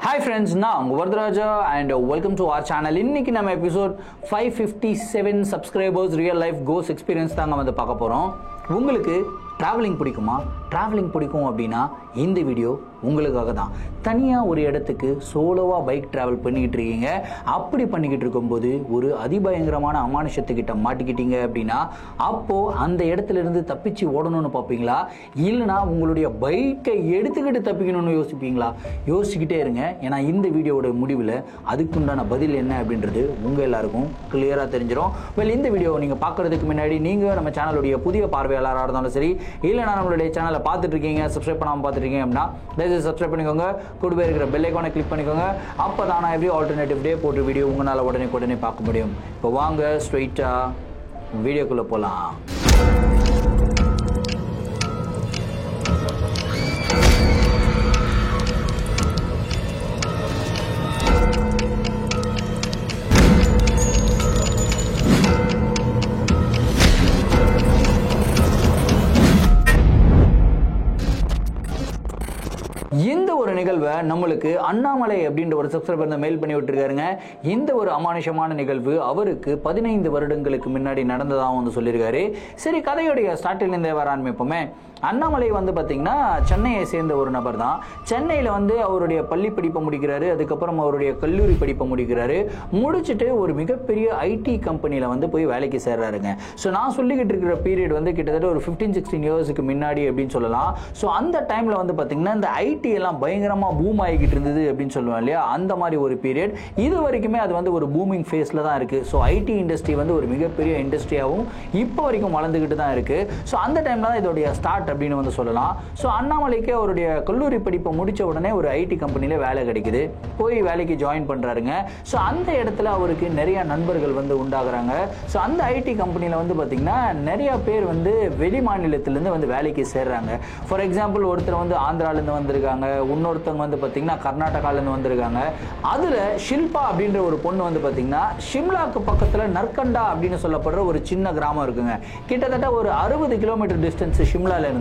Hi friends, நான் உங்க Varadaraja and welcome to our channel. இன்னைக்கு நம்ம episode 557 subscribers real life ghost experience தாங்க வந்து பார்க்க போறோம். உங்களுக்கு டிராவலிங் பிடிக்குமா? டிராவலிங் பிடிக்கும் அப்படின்னா இந்த வீடியோ உங்களுக்காக தான். தனியாக ஒரு இடத்துக்கு சோலோவாக பைக் ட்ராவல் பண்ணிக்கிட்டு இருக்கீங்க. அப்படி பண்ணிக்கிட்டு இருக்கும்போது ஒரு அதிபயங்கரமான அமானுஷத்துக்கிட்ட மாட்டிக்கிட்டீங்க அப்படின்னா அப்போது அந்த இடத்துல இருந்து தப்பிச்சு ஓடணும்னு பார்ப்பீங்களா, இல்லைனா உங்களுடைய பைக்கை எடுத்துக்கிட்டு தப்பிக்கணும்னு யோசிப்பீங்களா? யோசிச்சுக்கிட்டே இருங்க. ஏன்னா இந்த வீடியோவோட முடிவில் அதுக்குண்டான பதில் என்ன அப்படின்றது உங்கள் எல்லாருக்கும் கிளியராக தெரிஞ்சிடும். இந்த வீடியோவை நீங்கள் பார்க்குறதுக்கு முன்னாடி நீங்கள் நம்ம சேனலுடைய புதிய பார்வையாளராக இருந்தாலும் சரி, இல்லைனா நம்மளுடைய சேனலை பார்த்துட்டு இருக்கீங்க, சப்ஸ்கிரைப் பண்ணாமல் பார்த்துட்டு இருக்கீங்க அப்படின்னா தயவுசெய்து சப்ஸ்கிரைப் பண்ணிக்கோங்க. கூடவே இருக்கிற பெல் ஐகானை கிளிக் பண்ணிக்கோங்க. அப்போ தான் நான் எவ்ரி ஆல்டர்னேட்டிவ் டே போட்டு வீடியோ உங்களால் உடனே பார்க்க முடியும். இப்போ வாங்க ஸ்ட்ரெயிட்டாக வீடியோக்குள்ளே போகலாம். இந்த ஒரு நிகழ்வை நம்மளுக்கு அண்ணாமலை அப்படின்ற ஒரு சப்ஸ்கிரைபர் மெயில் பண்ணி விட்டுருக்காருங்க. இந்த ஒரு அமானுஷமான நிகழ்வு அவருக்கு 15 வருடங்களுக்கு முன்னாடி நடந்ததாக வந்து சொல்லியிருக்காரு. சரி, கதையுடைய ஸ்டார்டிங்லேருந்தே வர ஆரம்பிப்போமே. அண்ணாமலை வந்து பார்த்தீங்கன்னா சென்னையை சேர்ந்த ஒரு நபர் தான். சென்னையில் வந்து அவருடைய பள்ளி படிப்பை முடிக்கிறாரு, அதுக்கப்புறம் அவருடைய கல்லூரி படிப்பை முடிக்கிறாரு. முடிச்சுட்டு ஒரு மிகப்பெரிய ஐடி கம்பெனியில் வந்து போய் வேலைக்கு சேர்றாருங்க. ஸோ நான் சொல்லிக்கிட்டு இருக்கிற பீரியட் வந்து கிட்டத்தட்ட ஒரு 15-16 இயர்ஸுக்கு முன்னாடி அப்படின்னு சொல்லலாம். ஸோ அந்த டைமில் வந்து பார்த்தீங்கன்னா இந்த ஐடி எல்லாம் பயங்கரமாக பூம் ஆகிக்கிட்டு இருந்தது அப்படின்னு சொல்லுவேன் இல்லையா, அந்த மாதிரி ஒரு பீரியட். இது வரைக்குமே அது வந்து ஒரு பூமிங் ஃபேஸில் தான் இருக்குது. ஸோ ஐடி இண்டஸ்ட்ரி வந்து ஒரு மிகப்பெரிய இண்டஸ்ட்ரியாகவும் இப்போ வரைக்கும் வளர்ந்துக்கிட்டு தான் இருக்குது. ஸோ அந்த டைமில் தான் இதோடைய ஸ்டார்ட் அப்படின்னு வந்து சொல்லலாம். ஸோ அண்ணாமலைக்கு அவருடைய கல்லூரி படிப்பை முடித்த உடனே ஒரு ஐடி கம்பெனியில் வேலை கிடைக்குது. போய் வேலைக்கு ஜாயின் பண்ணுறாருங்க. ஸோ அந்த இடத்துல அவருக்கு நிறைய நண்பர்கள் வந்து உண்டாகிறாங்க. ஸோ அந்த ஐடி கம்பெனியில் வந்து பார்த்திங்கன்னா நிறைய பேர் வந்து வெளி மாநிலத்திலேருந்து வந்து வேலைக்கு சேர்றாங்க. ஃபார் எக்ஸாம்பிள் ஒருத்தர் வந்து ஆந்திராலேருந்து வந்திருக்காங்க, இன்னொருத்தவங்க வந்து பார்த்திங்கன்னா கர்நாடகாலேருந்து வந்திருக்காங்க. அதில் ஷில்பா அப்படின்ற ஒரு பொண்ணு வந்து பார்த்திங்கன்னா ஷிம்லாக்கு பக்கத்தில் நற்கண்டா அப்படின்னு சொல்லப்படுற ஒரு சின்ன கிராமம் இருக்குங்க. கிட்டத்தட்ட ஒரு 60 கிலோமீட்டர் டிஸ்டன்ஸ் ஷிம்லாலேருந்து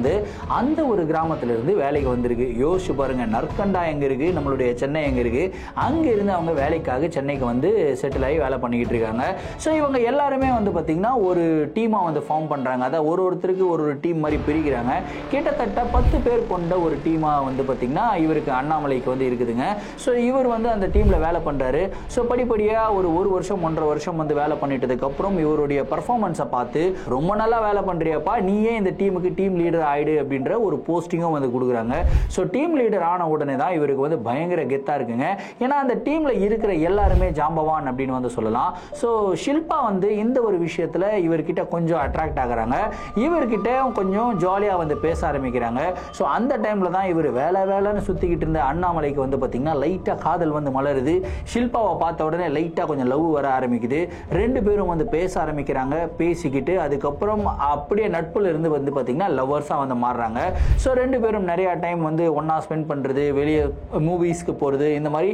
அந்த ஒரு கிராமத்திலிருந்து வேலைக்கு வந்திருக்கு. யோசிச்சு பாருங்க, நற்கண்டா எங்கே இருக்குது, நம்மளுடைய சென்னை எங்கே இருக்குது. அங்கே இருந்து அவங்க வேலைக்காக சென்னைக்கு வந்து செட்டில் ஆகி வேலை பண்ணிக்கிட்டு இருக்காங்க. ஸோ இவங்க எல்லாருமே வந்து பார்த்திங்கன்னா ஒரு டீமாக வந்து ஃபார்ம் பண்ணுறாங்க. அதாவது ஒருத்தருக்கு ஒரு டீம் மாதிரி பிரிக்கிறாங்க. கிட்டத்தட்ட 10 பேர் கொண்ட ஒரு டீமாக வந்து பார்த்திங்கன்னா இவருக்கு அண்ணாமலைக்கு வந்து இருக்குதுங்க. ஸோ இவர் வந்து அந்த டீமில் வேலை பண்ணுறாரு. ஸோ படிப்படியாக ஒரு வருஷம் 1.5 வருஷம் வந்து வேலை பண்ணிட்டதுக்கப்புறம் இவருடைய பர்ஃபார்மன்ஸை பார்த்து ரொம்ப நல்லா வேலை பண்ணுறியப்பா, நீயே இந்த டீமுக்கு டீம் லீடர் ஆயிடு அப்படின்ற ஒரு போஸ்டிங்கும் வந்து கொடுக்குறாங்க. ஸோ டீம் லீடர் ஆன உடனே தான் இவருக்கு வந்து பயங்கர கெத்தாக இருக்குங்க. ஏன்னா அந்த டீமில் இருக்கிற எல்லாருமே ஜாம்பவான் அப்படின்னு வந்து சொல்லலாம். ஸோ ஷில்பா வந்து இந்த ஒரு விஷயத்தில் இவர்கிட்ட கொஞ்சம் அட்ராக்ட் ஆகுறாங்க. இவர்கிட்ட கொஞ்சம் ஜாலியாக வந்து பேச ஆரம்பிக்கிறாங்க. ஸோ அந்த டைமில் தான் இவர் வேலைன்னு சுற்றிக்கிட்டு இருந்த அண்ணாமலைக்கு வந்து பார்த்திங்கன்னா லைட்டாக காதல் வந்து மலருது. ஷில்பாவை பார்த்த உடனே லைட்டாக கொஞ்சம் லவ் வர ஆரம்பிக்குது. 2 பேரும் வந்து பேச ஆரம்பிக்கிறாங்க. பேசிக்கிட்டு அதுக்கப்புறம் அப்படியே நட்புல இருந்து வந்து பார்த்திங்கன்னா லவ்வர்ஸாக வந்து மாறுறாங்க. ஸோ 2 பேரும் நிறையா டைம் வந்து ஒன்றா ஸ்பெண்ட் பண்ணுறது, வெளியே மூவிஸ்க்கு போகிறது, இந்த மாதிரி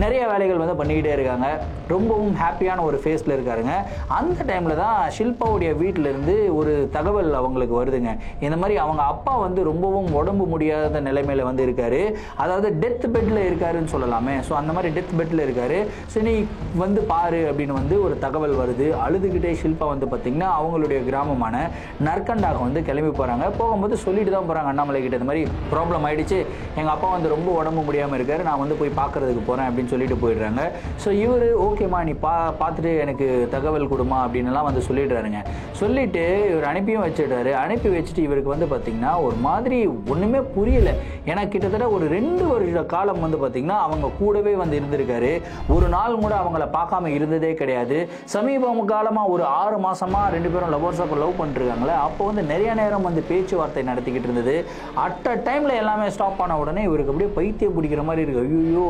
நிறைய வேலைகள் வந்து பண்ணிக்கிட்டே இருக்காங்க. ரொம்பவும் ஹாப்பியான ஒரு ஃபேஸில் இருக்காருங்க. அந்த டைமில் தான் ஷில்பாவுடைய வீட்டிலேருந்து ஒரு தகவல் அவங்களுக்கு வருதுங்க. இந்த மாதிரி அவங்க அப்பா வந்து ரொம்பவும் உடம்பு முடியாத நிலைமையில் வந்து இருக்காரு. அதாவது டெத் பெட்டில் இருக்காருன்னு சொல்லலாமே. ஸோ அந்த மாதிரி டெத் பெட்டில் இருக்காரு. ஸோ நீ வந்து பாரு அப்படின்னு வந்து ஒரு தகவல் வருது. அழுதுகிட்டே ஷில்பா வந்து பார்த்திங்கன்னா அவங்களுடைய கிராமமான நற்கண்டாக வந்து கிளம்பி போகிறாங்க. போகும்போது சொல்லிட்டு தான் போகிறாங்க அண்ணாமலை கிட்ட, இந்த மாதிரி ப்ராப்ளம் ஆகிடுச்சு, எங்கள் அப்பா வந்து ரொம்ப உடம்பு முடியாமல் இருக்காரு, நான் வந்து போய் பார்க்குறதுக்கு போகிறேன் அப்படின்னு சொல்லிட்டு போயிடுறாங்க. ஸோ இவர் ஓகேம்மா நீ பார்த்துட்டு எனக்கு தகவல் கொடுமா அப்படின்லாம் வந்து சொல்லிடுறாருங்க. சொல்லிவிட்டு இவர் அனுப்பியும் வச்சுடுறாரு. அனுப்பி வச்சுட்டு இவருக்கு வந்து பார்த்திங்கன்னா ஒரு மாதிரி ஒன்றுமே புரியலை. ஏன்னா கிட்டத்தட்ட ஒரு 2 வருஷ காலம் வந்து பார்த்திங்கன்னா அவங்க கூடவே வந்து இருந்திருக்காரு. ஒரு நாள் கூட அவங்கள பார்க்காம இருந்ததே கிடையாது. சமீப காலமாக ஒரு 6 மாதமாக 2 பேரும் லவ்வர்ஸாக லவ் பண்ணிருக்காங்களே, அப்போ வந்து நிறைய நேரம் வந்து பேச்சுவார்த்தை நடத்திக்கிட்டு இருந்தது. அட் அ டைமில் எல்லாமே ஸ்டாப் ஆன உடனே இவருக்கு அப்படியே பைத்தியம் பிடிக்கிற மாதிரி இருக்குது. ஐயோ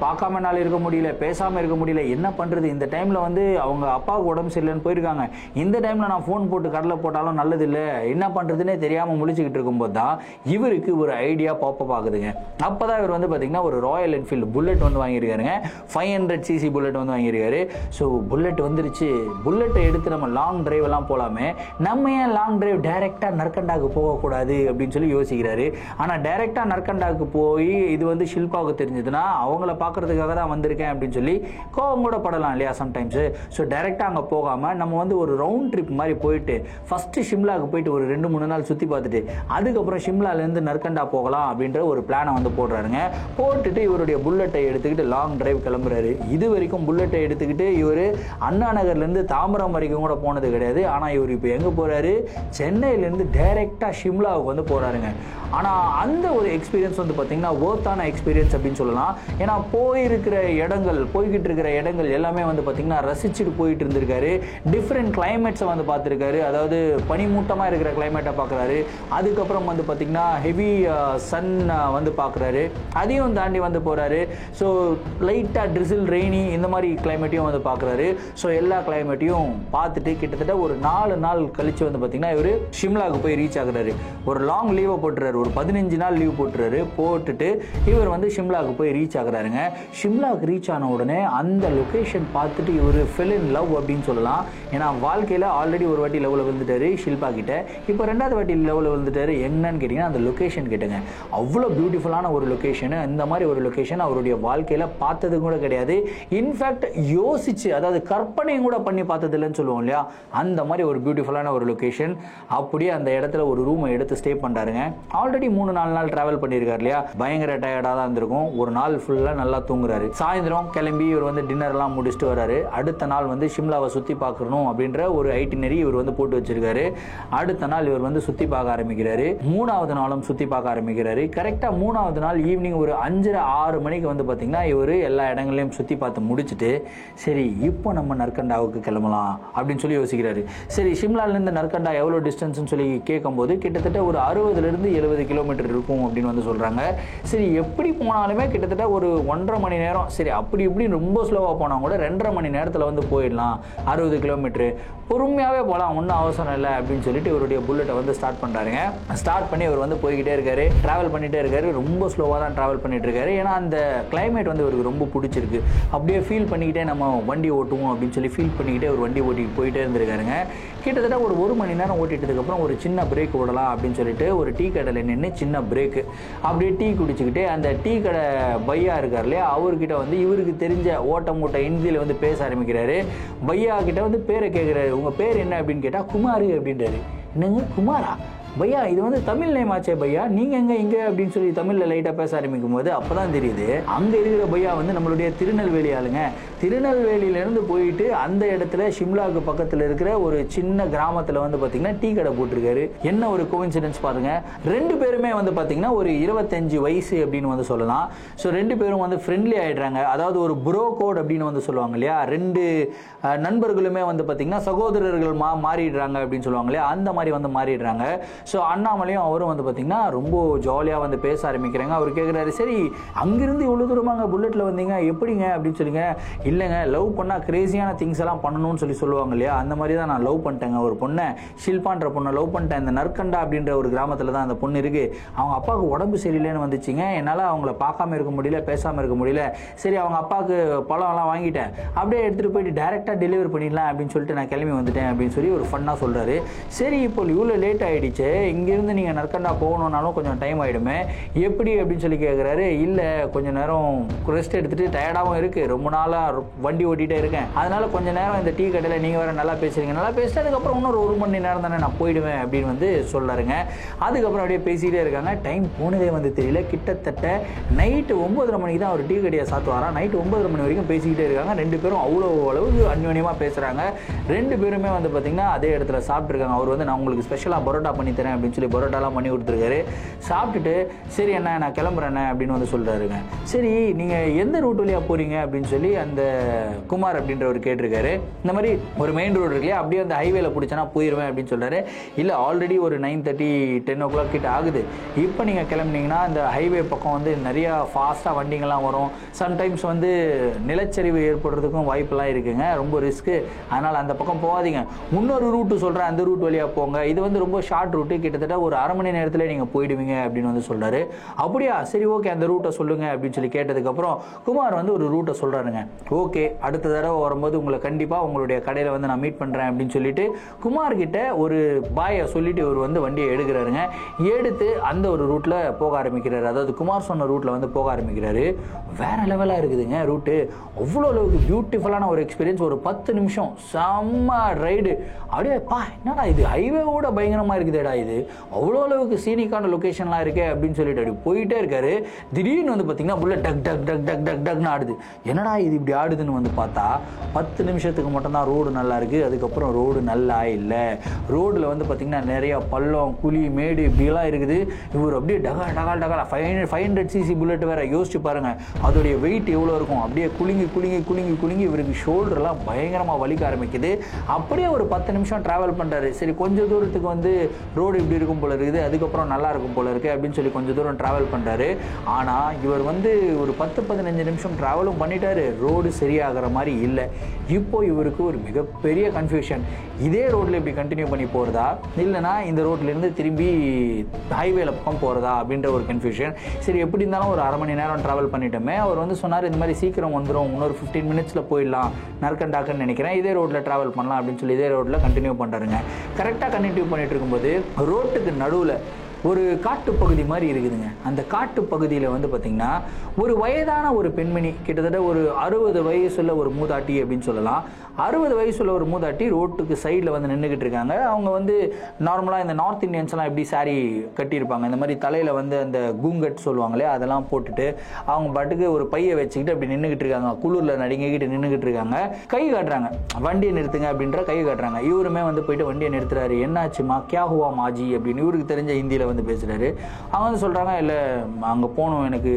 பார்க்காம என்னால் இருக்க முடியல, பேசாமல் இருக்க முடியல, என்ன பண்ணுறது, இந்த டைமில் வந்து அவங்க அப்பாவுக்கு உடம்பு சரியில்லைன்னு போயிருக்காங்க, இந்த டைமில் நான் ஃபோன் போட்டு கடலை போட்டாலும் நல்லது இல்லை, என்ன பண்ணுறதுன்னே தெரியாமல் முழிச்சுக்கிட்டு இருக்கும்போது தான் இவருக்கு ஒரு ஐடியா பாப்பப் ஆகுதுங்க. அப்பதான் இவர் வந்து பாத்தீங்கன்னா ஒரு ராயல் என்ஃபீல்டு புல்லட் வந்து வாங்கியிருக்காருங்க. 500cc புல்லட் வந்து வாங்கியிருக்காரு. ஸோ புல்லட் வந்துருச்சு, புல்லட்டை எடுத்து நம்ம லாங் டிரைவ் எல்லாம் போலாமே, நம்ம ஏன் லாங் டிரைவ் டைரக்டா நற்கண்டாக்கு போகக்கூடாது அப்படின்னு சொல்லி யோசிக்கிறாரு. ஆனா டைரக்டா நற்கண்டாக்கு போய் இது வந்து ஷில்பாவுக்கு தெரிஞ்சதுன்னா அவங்கள பாக்குறதுக்காக தான் வந்திருக்கேன் அப்படின்னு சொல்லி கோவம் கூட படலாம் இல்லையா சம்டைம்ஸ். ஸோ டைரக்டா அங்க போகாம நம்ம வந்து ஒரு ரவுண்ட் ட்ரிப் மாதிரி போயிட்டு ஃபர்ஸ்ட் ஷிம்லாக்கு போயிட்டு ஒரு 2-3 நாள் சுத்தி பார்த்துட்டு அதுக்கப்புறம் ஷிம்லால இருந்து நற்கண்டா போகலாம் அப்படின்ற ஒரு பிளானை வந்து போடுறாருங்க. போட்டுட்டு இவருடைய புல்லட்டை எடுத்துக்கிட்டு லாங் டிரைவ் கிளம்புறாரு. இது வரைக்கும் புல்லட்டை எடுத்துக்கிட்டு இவர் அண்ணா நகர்ல இருந்து தாம்பரம் வரைக்கும் கூட போனது கிடையாது. ஆனா இவர் இப்போ எங்க போறாரு, சென்னையில இருந்து டைரக்டா ஷிம்லாவுக்கு வந்து போறாருங்க. ஆனா அந்த ஒரு எக்ஸ்பீரியன்ஸ் வந்து பாத்தீங்கன்னா ஒர்த்தான எக்ஸ்பீரியன்ஸ் அப்படின்னு சொல்லலாம். ஏன்னா போயிருக்கிற இடங்கள், போய்கிட்டு இருக்கிற இடங்கள் எல்லாமே வந்து பாத்தீங்கன்னா ரசிச்சுட்டு போயிட்டு இருந்திருக்காரு. டிஃப்ரெண்ட் கிளைமேட்ஸை வந்து பார்த்துருக்காரு. அதாவது பனிமூட்டமா இருக்கிற கிளைமேட்டை பார்க்குறாரு. அதுக்கப்புறம் வந்து பாத்தீங்கன்னா ஹெவி சன் வந்து பார்க்குறாரு. அதையும் தாண்டி வந்து போறாரு. ஸோ லைட்டாக ட்ரிசில் ரெய்னி இந்த மாதிரி கிளைமேட்டையும் வந்து பார்க்குறாரு. ஸோ எல்லா கிளைமேட்டையும் பார்த்துட்டு கிட்டத்தட்ட ஒரு 4 நாள் கழிச்சு வந்து பார்த்தீங்கன்னா இவர் ஷிம்லாவுக்கு போய் ரீச் ஆகுறாரு. ஒரு லாங் லீவை போட்டுறாரு, ஒரு 15 நாள் லீவ் போட்டுறாரு. போட்டுட்டு இவர் வந்து ஷிம்லாவுக்கு போய் ரீச் ஆகுறாருங்க. ஷிம்லாவுக்கு ரீச் ஆன உடனே அந்த லொக்கேஷன் பார்த்துட்டு இவர் ஃபெல் இன் லவ் அப்படின்னு சொல்லலாம். ஏன்னா வாழ்க்கையில் ஆல்ரெடி ஒரு வாட்டி லெவலில் விழுந்துட்டாரு ஷில்பா கிட்ட, இப்போ 2வது வாட்டி லெவலில் விழுந்துட்டாரு. என்னன்னு கேட்டிங்கன்னா அந்த லொக்கேஷன் கேட்டுங்க. அவ்வளோ பியூட்டிஃபுல்லான ஒரு லொக்கேஷன். இந்த மாதிரி ஒரு லொக்கேஷன் அவருடைய வாழ்க்கையில் பார்த்தது கூட கிடையாது. இன்ஃபேக்ட் யோசிச்சு, அதாவது கற்பனையும் கூட பண்ணி பார்த்தது இல்லைன்னு சொல்லுவோம் இல்லையா, அந்த மாதிரி ஒரு பியூட்டிஃபுல்லான ஒரு லொக்கேஷன். அப்படியே அந்த இடத்துல ஒரு ரூமை எடுத்து ஸ்டே பண்ணுறாருங்க. ஆல்ரெடி 3-4 நாள் டிராவல் பண்ணியிருக்காரு இல்லையா, பயங்கர டயர்டாக தான் இருந்திருக்கும். ஒரு நாள் ஃபுல்லாக நல்லா தூங்குறாரு. சாயந்தரம் கிளம்பி இவர் வந்து டின்னர்லாம் முடிச்சுட்டு வராரு. அடுத்த நாள் வந்து ஷிம்லாவை சுற்றி பார்க்கணும் அப்படின்ற ஒரு ஐட்டினரி இவர் வந்து போட்டு வச்சிருக்காரு. அடுத்த நாள் இவர் வந்து சுற்றி பார்க்க ஆரம்பிக்கிறாரு. 3வது நாளும் சுற்றி பார்க்க ஆரம்பிக்கிறாரு. கரெக்டாக 3வது நாள் ஈவினிங் ஒரு 5:30-6 மணிக்கு வந்து பார்த்தீங்கன்னா இவர் எல்லா இடங்களையும் சுற்றி பார்த்து முடிச்சுட்டு சரி இப்போ நம்ம நற்கண்டாவுக்கு கிளம்பலாம் அப்படின்னு சொல்லி யோசிக்கிறாரு. சரி ஷிம்லாலேருந்து நற்கண்டா எவ்வளோ டிஸ்டன்ஸ்னு சொல்லி கேட்கும்போது கிட்டத்தட்ட ஒரு 60-70 கிலோமீட்டர் இருக்கும் அப்படின்னு வந்து சொல்கிறாங்க. சரி எப்படி போனாலுமே கிட்டத்தட்ட ஒரு 1.5 மணி நேரம், சரி அப்படி இப்படின்னு ரொம்ப ஸ்லோவாக போனால் கூட 2.5 மணி நேரத்தில் வந்து போயிடலாம். 60 கிலோமீட்டரு பொறுமையாகவே போகலாம், ஒன்றும் அவசரம் இல்லை அப்படின்னு சொல்லிட்டு இவருடைய புல்லட்டை வந்து ஸ்டார்ட் பண்ணுறாருங்க. ஸ்டார்ட் பண்ணி இவர் வந்து போய்கிட்டே இருக்காரு, ட்ராவல் பண்ணிகிட்டே இருக்காரு. ரொம்ப ஸ்லோவாக தான் ட்ராவல் பண்ணிட்டு இருக்காரு. ஏன்னா அந்த கிளைமேட் வந்து இவருக்கு ரொம்ப பிடிச்சிருக்கு. அப்படியே ஃபீல் பண்ணிக்கிட்டே நம்ம வண்டி ஓட்டுவோம் அப்படின்னு சொல்லி ஃபீல் பண்ணிக்கிட்டே ஒரு வண்டி ஓட்டிட்டு போயிட்டே இருந்திருக்காருங்க. கிட்டத்தட்ட ஒரு 1 மணி நேரம் ஓட்டிட்டதுக்கப்புறம் ஒரு சின்ன பிரேக் விடலாம் அப்படின்னு சொல்லிட்டு ஒரு டீ கடையில் நின்று சின்ன பிரேக்கு அப்படியே டீ குடிச்சுக்கிட்டு அந்த டீ கடை பையா இருக்கார் இல்லையா, அவர்கிட்ட வந்து இவருக்கு தெரிஞ்ச ஓட்ட மூட்டை ஹிந்தியில் வந்து பேச ஆரம்பிக்கிறாரு. பையா கிட்ட வந்து பேரை கேட்குறாரு, உங்கள் பேர் என்ன அப்படின்னு கேட்டால் குமார் அப்படின்றாரு. என்னங்க குமாரா பையா, இது வந்து தமிழ் நேம் ஆச்சே பையா, நீங்கள் எங்கே இங்கே அப்படின்னு சொல்லி தமிழில் லைட்டாக பேச ஆரம்பிக்கும் போது அப்போ தான் தெரியுது அங்கே இருக்கிற பையா வந்து நம்மளுடைய திருநெல்வேலி ஆளுங்க. திருநெல்வேலியிலேருந்து போயிட்டு அந்த இடத்துல ஷிம்லாவுக்கு பக்கத்தில் இருக்கிற ஒரு சின்ன கிராமத்தில் வந்து பார்த்தீங்கன்னா டீ கடை போட்டிருக்காரு. என்ன ஒரு கோஇன்சிடென்ஸ் பாருங்க. 2 பேருமே வந்து பார்த்தீங்கன்னா ஒரு 25 வயசு அப்படின்னு வந்து சொல்லலாம். ஸோ 2 பேரும் வந்து ஃப்ரெண்ட்லி ஆகிடுறாங்க. அதாவது ஒரு ப்ரோ கோட் அப்படின்னு வந்து சொல்லுவாங்க இல்லையா, 2 நண்பர்களுமே வந்து பார்த்தீங்கன்னா சகோதரர்கள் மாறிடுறாங்க அப்படின்னு சொல்லுவாங்க இல்லையா, அந்த மாதிரி வந்து மாறிடுறாங்க. ஸோ அண்ணாமலையும் அவரும் வந்து பார்த்தீங்கன்னா ரொம்ப ஜாலியாக வந்து பேச ஆரம்பிக்கிறாங்க. அவர் கேட்குறாரு, சரி அங்கிருந்து இவ்வளோ தூரமாங்க புல்லட்டில் வந்தீங்க எப்படிங்க அப்படின்னு சொல்லுங்க. இல்லைங்க லவ் பண்ணால் கிரேசியான திங்ஸ் எல்லாம் பண்ணணும்னு சொல்லி சொல்லுவாங்க இல்லையா, அந்த மாதிரி தான் நான் லவ் பண்ணிட்டேங்க. ஒரு பொண்ணை, ஷில்பான்ற பொண்ணை லவ் பண்ணிட்டேன். இந்த நற்கண்டா அப்படின்ற ஒரு கிராமத்தில் தான் அந்த பொண்ணு இருக்குது. அவங்க அப்பாவுக்கு உடம்பு சரியில்லைன்னு வந்துச்சுங்க. என்னால் அவங்கள பார்க்காம இருக்க முடியல, பேசாமல் இருக்க முடியல. சரி அவங்க அப்பாவுக்கு பழம்லாம் வாங்கிட்டேன், அப்படியே எடுத்துகிட்டு போயிட்டு டேரெக்டாக டெலிவரி பண்ணிடலாம் அப்படின்னு சொல்லிட்டு நான் கிளம்பி வந்துட்டேன் அப்படின்னு சொல்லி ஒரு ஃபன்னாக சொல்கிறாரு. சரி இப்போ இவ்வளோ லேட் ஆகிடுச்சு, இங்கேருந்து நீங்கள் நற்கண்டா போகணுன்னாலும் கொஞ்சம் டைம் ஆகிடுமே எப்படி அப்படின்னு சொல்லி கேட்குறாரு. இல்லை கொஞ்சம் நேரம் ரெஸ்ட் எடுத்துகிட்டு டயர்டாகவும் இருக்குது, ரொம்ப நாளாக வண்டி ஓட்டிகிட்டே இருக்கேன், அதனால் கொஞ்சம் நேரம் இந்த டீ கடையில் நீங்கள் வேறு நல்லா பேசுகிறீங்க, நல்லா பேசிட்டு அதுக்கப்புறம் இன்னொரு 1 மணி நேரம் தானே நான் போயிடுவேன் அப்படின்னு வந்து சொல்கிறாருங்க. அதுக்கப்புறம் அப்படியே பேசிகிட்டே இருக்காங்க. டைம் போனதே வந்து தெரியல. கிட்டத்தட்ட நைட்டு 9:30 மணிக்கு தான் அவர் டீ கடையை சாத்துவாராம். நைட்டு 9:30 மணி வரைக்கும் பேசிக்கிட்டே இருக்காங்க. 2 பேரும் அவ்வளோ அளவுக்கு அந்யோன்யமாக பேசுகிறாங்க. 2 பேருமே வந்து பார்த்திங்கன்னா அதே இடத்துல சாப்பிட்ருக்காங்க. அவர் வந்து நான் உங்களுக்கு ஸ்பெஷலாக பரோட்டா பண்ணி தரேன் அப்படின்னு சொல்லி பரோட்டாலாம் பண்ணி கொடுத்துருக்காரு. சாப்பிட்டுட்டு சரி அண்ணா நான் கிளம்புறேண்ணே அப்படின்னு வந்து சொல்கிறாருங்க. சரி நீங்கள் எந்த ரூட் வழியாக போகிறீங்க அப்படின்னு சொல்லி அந்த குமார் அப்படின்றவர் கேட்டிருக்காரு. இந்த மாதிரி ஒரு மெயின் ரோடு இருக்கு இல்லையா, அப்படியே அந்த ஹைவேல பிடிச்சனா போயிடுவேன் அப்படின்னு சொல்கிறாரு. இல்லை ஆல்ரெடி ஒரு 9:30 10 o'clock கிட்ட ஆகுது. இப்போ நீங்கள் கிளம்புனீங்கன்னா இந்த ஹைவே பக்கம் வந்து நிறையா ஃபாஸ்ட்டாக வண்டிங்கெல்லாம் வரும். சம்டைம்ஸ் வந்து நிலச்சரிவு ஏற்படுறதுக்கும் வாய்ப்பெல்லாம் இருக்குங்க, ரொம்ப ரிஸ்க்கு. அதனால் அந்த பக்கம் போகாதீங்க. இன்னொரு ரூட்டு சொல்கிறேன், அந்த ரூட் வழியாக போங்க. இது வந்து ரொம்ப ஷார்ட் ரூட்டு, ரூட்டு கிட்டத்தட்ட ஒரு அரை மணி நேரத்தில் நீங்கள் போயிடுவீங்க அப்படின்னு வந்து சொல்கிறாரு. அப்படியா, சரி ஓகே, அந்த ரூட்டை சொல்லுங்கள் அப்படின்னு சொல்லி கேட்டதுக்கப்புறம் குமார் வந்து ஒரு ரூட்டை சொல்கிறாருங்க. ஓகே, அடுத்த தடவை வரும்போது உங்களை கண்டிப்பாக உங்களுடைய கடையில் வந்து நான் மீட் பண்ணுறேன் அப்படின்னு சொல்லிட்டு குமார்கிட்ட ஒரு பாயை சொல்லிட்டு இவர் வந்து வண்டியை எடுக்கிறாருங்க. எடுத்து அந்த ஒரு ரூட்டில் போக ஆரம்பிக்கிறாரு. அதாவது குமார் சொன்ன ரூட்டில் வந்து போக ஆரம்பிக்கிறாரு. வேற லெவலாக இருக்குதுங்க ரூட்டு. அவ்வளோ அளவுக்கு பியூட்டிஃபுல்லான ஒரு எக்ஸ்பீரியன்ஸ். ஒரு 10 நிமிஷம் செம்ம ரைடு. அப்படியே பா, என்னடா இது ஹைவேவோட பயங்கரமாக இருக்குதுடா, இது அவ்வளோ அளவுக்கு சீனிக்கான லொக்கேஷன்லாம் இருக்கே அப்படின்னு சொல்லிட்டு அப்படி போயிட்டே இருக்காரு. திடீர்னு வந்து பார்த்தீங்கன்னா புள்ள டக் டக் டக் டக் டக் டக்னு ஆடுது. என்னடா இது இப்படி ஆடுதுன்னு வந்து பார்த்தா 10 நிமிஷத்துக்கு மட்டும்தான் ரோடு நல்லா இருக்குது. அதுக்கப்புறம் ரோடு நல்லா இல்லை. ரோடில் வந்து பார்த்தீங்கன்னா நிறையா பள்ளம் குழி மேடு இப்படிலாம் இருக்குது. இவர் அப்படியே டகால் டகால் டகால் 500cc புல்லட் வேற. யோசிச்சு பாருங்க அதோடைய வெயிட் எவ்வளோ இருக்கும். அப்படியே குலுங்கி குலுங்கி குலுங்கி குலுங்கி இவருக்கு ஷோல்டர்லாம் பயங்கரமாக வலிக்க ஆரம்பிக்குது. அப்படியே ஒரு 10 நிமிஷம் ட்ராவல் பண்ணுறாரு. சரி கொஞ்சம் தூரத்துக்கு வந்து ரோடு இப்படி இருக்கும் போல இருக்குது, அதுக்கப்புறம் நல்லா இருக்கும் போல இருக்குது அப்படின்னு சொல்லி கொஞ்சம் தூரம் ட்ராவல் பண்ணுறாரு. ஆனால் இவர் வந்து ஒரு 10-15 நிமிஷம் ட்ராவலும் பண்ணிட்டாரு. ரோடு சரியாகிற மாதிரி இல்லை. இப்போ இவருக்கு ஒரு மிகப்பெரிய கன்ஃபியூஷன். இதே ரோட்டில் இப்படி கண்டினியூ பண்ணி போகிறதா, இல்லைனா இந்த ரோட்லேருந்து திரும்பி ஹைவேல பக்கம் போகிறதா அப்படின்ற ஒரு கன்ஃபியூஷன். சரி எப்படி இருந்தாலும் ஒரு அரை மணி நேரம் ட்ராவல் பண்ணிட்டோமே. அவர் வந்து சொன்னார் இந்த மாதிரி சீக்கிரம் வந்துடும், இன்னொரு 15 மினிட்ஸில் போயிடலாம் நற்கண்டாக்குன்னு நினைக்கிறேன், இதே ரோட்டில் ட்ராவல் பண்ணலாம் அப்படின்னு சொல்லி இதே ரோட்டில் கண்டினியூ பண்ணுறாருங்க. கரெக்டாக கண்டினியூ பண்ணிட்டு இருக்கும்போது ரோட்டுக்கு நடுவில் ஒரு காட்டு பகுதி மாதிரி இருக்குதுங்க. அந்த காட்டு பகுதியில் வந்து பார்த்திங்கன்னா ஒரு வயதான ஒரு பெண்மணி, கிட்டத்தட்ட ஒரு 60 வயசுல ஒரு மூதாட்டி அப்படின்னு சொல்லலாம். 60 வயசுல ஒரு மூதாட்டி ரோட்டுக்கு சைடில் வந்து நின்றுக்கிட்டு இருக்காங்க. அவங்க வந்து நார்மலாக இந்த நார்த் இந்தியன்ஸ்லாம் எப்படி சாரீ கட்டியிருப்பாங்க, இந்த மாதிரி தலையில் வந்து அந்த கூங்கட் சொல்லுவாங்களே அதெல்லாம் போட்டுட்டு அவங்க பாட்டுக்கு ஒரு பையை வச்சுக்கிட்டு அப்படி நின்றுக்கிட்டு இருக்காங்க. குளிரில் நடுங்கிக்கிட்டு நின்றுக்கிட்டு இருக்காங்க. கை காட்டுறாங்க, வண்டியை நிறுத்துங்க அப்படின்ற கை காட்டுறாங்க. இவருமே வந்து போயிட்டு வண்டியை நிறுத்துறாரு. என்னாச்சுமா, கியா ஹுவா மாஜி அப்படின்னு இவருக்கு தெரிஞ்ச ஹிந்தியில் வந்து பேசுகிறாரு. அவங்க வந்து சொல்கிறாங்க, இல்லை அங்கே போகணும், எனக்கு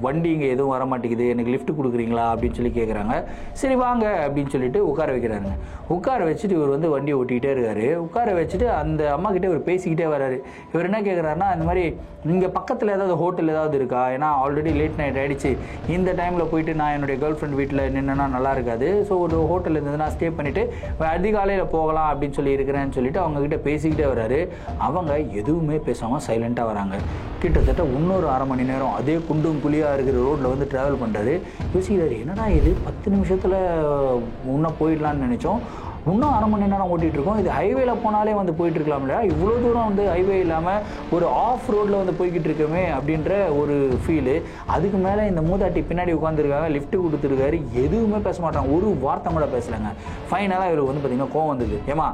வண்டி இங்கே எதுவும் வர மாட்டேங்குது, எனக்கு லிஃப்ட் கொடுக்குறீங்களா அப்படின்னு சொல்லி கேட்குறாங்க. சரி வாங்க அப்படின்னு சொல்லிட்டு உட்கார வைக்கிறாருங்க. உட்கார வச்சுட்டு இவர் வந்து வண்டியை ஓட்டிகிட்டே இருக்காரு. உட்கார வச்சுட்டு அந்த அம்மா கிட்டே இவர் பேசிக்கிட்டே வர்றாரு. இவர் என்ன கேட்குறாருன்னா, இந்த மாதிரி இங்கே பக்கத்தில் ஏதாவது ஹோட்டல் ஏதாவது இருக்கா, ஏன்னா ஆல்ரெடி லேட் நைட் ஆகிடுச்சு, இந்த டைமில் போயிட்டு நான் என்னுடைய கேர்ள் ஃப்ரெண்ட் வீட்டில் நின்றுனா நல்லா இருக்காது, ஸோ ஒரு ஹோட்டல் இருந்ததுன்னா ஸ்டே பண்ணிவிட்டு அதிகாலையில் போகலாம் அப்படின்னு சொல்லி இருக்கிறேன்னு சொல்லிட்டு அவங்கக்கிட்ட பேசிக்கிட்டே வர்றாரு. அவங்க எதுவுமே பேசாமல் சைலண்ட்டாக வராங்க. கிட்டத்தட்ட இன்னொரு அரை மணி நேரம் அதே குண்டும் குழியாக இருக்கிற ரோட்டில் வந்து ட்ராவல் பண்ணுறாரு. யோசிக்கிறாரு, என்னடா இது 10 நிமிஷத்தில் இன்னும் போயிடலான்னு நினச்சோம், இன்னும் அரை மணி நேரம் ஓட்டிகிட்டு இருக்கோம், இது ஹைவேல போனாலே வந்து போயிட்டு இருக்கலாம் இல்லையா, இவ்வளோ தூரம் வந்து ஹைவே இல்லாமல் ஒரு ஆஃப் ரோட்டில் வந்து போய்கிட்டு இருக்கோமே அப்படின்ற ஒரு ஃபீலு. அதுக்கு மேலே இந்த மூதாட்டி பின்னாடி உட்காந்துருக்காங்க, லிஃப்ட் கொடுத்துருக்காரு, எதுவுமே பேச மாட்டாங்க, ஒரு வார்த்தை கூட பேசலைங்க. ஃபைனலாக இவருக்கு வந்து பார்த்திங்கன்னா கோவம் வந்தது. ஏமா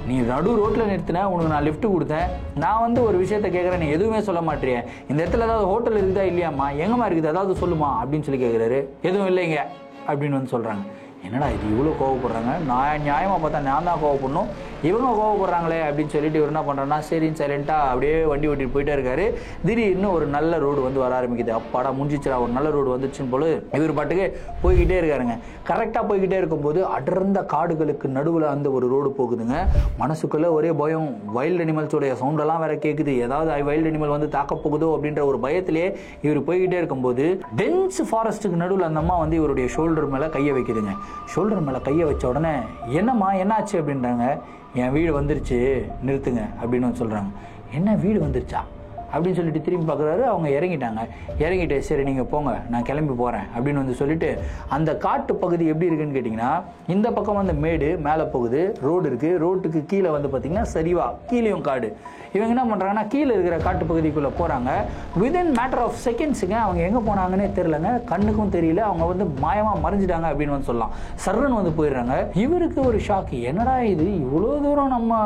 நீ நடு ரோட்டில் நிறுத்தின, உனக்கு நான் லிஃப்ட் கொடுத்தேன், நான் வந்து ஒரு விஷயத்த கேட்குறேன், நீ எதுவுமே சொல்ல மாட்டேறிய, இந்த இடத்துல ஏதாவது ஹோட்டல் இருக்குதா இல்லையாம்மா, எங்கம்மா இருக்குது அதாவது சொல்லுமா அப்படின்னு சொல்லி கேட்குறாரு. எதுவும் இல்லைங்க அப்படின்னு வந்து சொல்கிறாங்க. என்னடா இது இவ்வளோ கோவப்படுறாங்க, நான் நியாயமாக பார்த்தா நான் தான் கோவப்படணும், இவங்க கோவப்படுறாங்களே அப்படின்னு சொல்லிட்டு இவர் என்ன பண்ணுறேன்னா சரின்னு சைலண்ட்டாக அப்படியே வண்டி ஓட்டிட்டு போயிட்டே இருக்காரு. திடீர்னு ஒரு நல்ல ரோடு வந்து வர ஆரம்பிக்குது. அப்பாடா முடிஞ்சிச்சுடா, ஒரு நல்ல ரோடு வந்துச்சுன்னு போல இவர் பாட்டுக்கு போய்கிட்டே இருக்காருங்க. கரெக்டாக போய்கிட்டே இருக்கும்போது அடர்ந்த காடுகளுக்கு நடுவில் அந்த ஒரு ரோடு போகுதுங்க. மனசுக்குள்ளே ஒரே பயம், வைல்டு அனிமல்ஸோடைய சவுண்டெல்லாம் வேற கேட்குது, ஏதாவது வைல்டு அனிமல் வந்து தாக்க போகுதோ அப்படின்ற ஒரு பயத்திலேயே இவர் போய்கிட்டே இருக்கும்போது டென்ஸ் ஃபாரஸ்ட்டுக்கு நடுவில் அந்த அம்மா வந்து இவருடைய ஷோல்டர் மேலே கையை வைக்குதுங்க. ஷோல்டர் மேலே கையை வச்ச உடனே என்னம்மா என்னாச்சு அப்படின்றாங்க. என் வீடு வந்துருச்சு நிறுத்துங்க அப்படின்னு சொல்கிறாங்க. என்ன வீடு வந்துருச்சா அப்படின்னு சொல்லிட்டு திரும்பி பார்க்குறாரு. அவங்க இறங்கிட்டாங்க. இறங்கிட்டு சரி நீங்கள் போங்க, நான் கிளம்பி போகிறேன் அப்படின்னு வந்து சொல்லிட்டு அந்த காட்டு பகுதி எப்படி இருக்குன்னு கேட்டிங்கன்னா, இந்த பக்கம் வந்து மேடு மேலே போகுது, ரோடு இருக்குது, ரோட்டுக்கு கீழே வந்து பார்த்திங்கன்னா சரிவா கீழேயும் காடு. இவங்க என்ன பண்ணுறாங்கன்னா கீழே இருக்கிற காட்டு பகுதிக்குள்ளே போகிறாங்க. வித்தின் மேட்டர் ஆஃப் செகண்ட்ஸுங்க அவங்க எங்கே போனாங்கன்னே தெரிலங்க, கண்ணுக்கும் தெரியல, அவங்க வந்து மாயமாக மறைஞ்சிட்டாங்க அப்படின்னு வந்து சொல்லலாம். சர்றன்னு வந்து போயிடுறாங்க. இவருக்கு ஒரு ஷாக்கு, என்னடா இது இவ்வளோ தூரம் நம்ம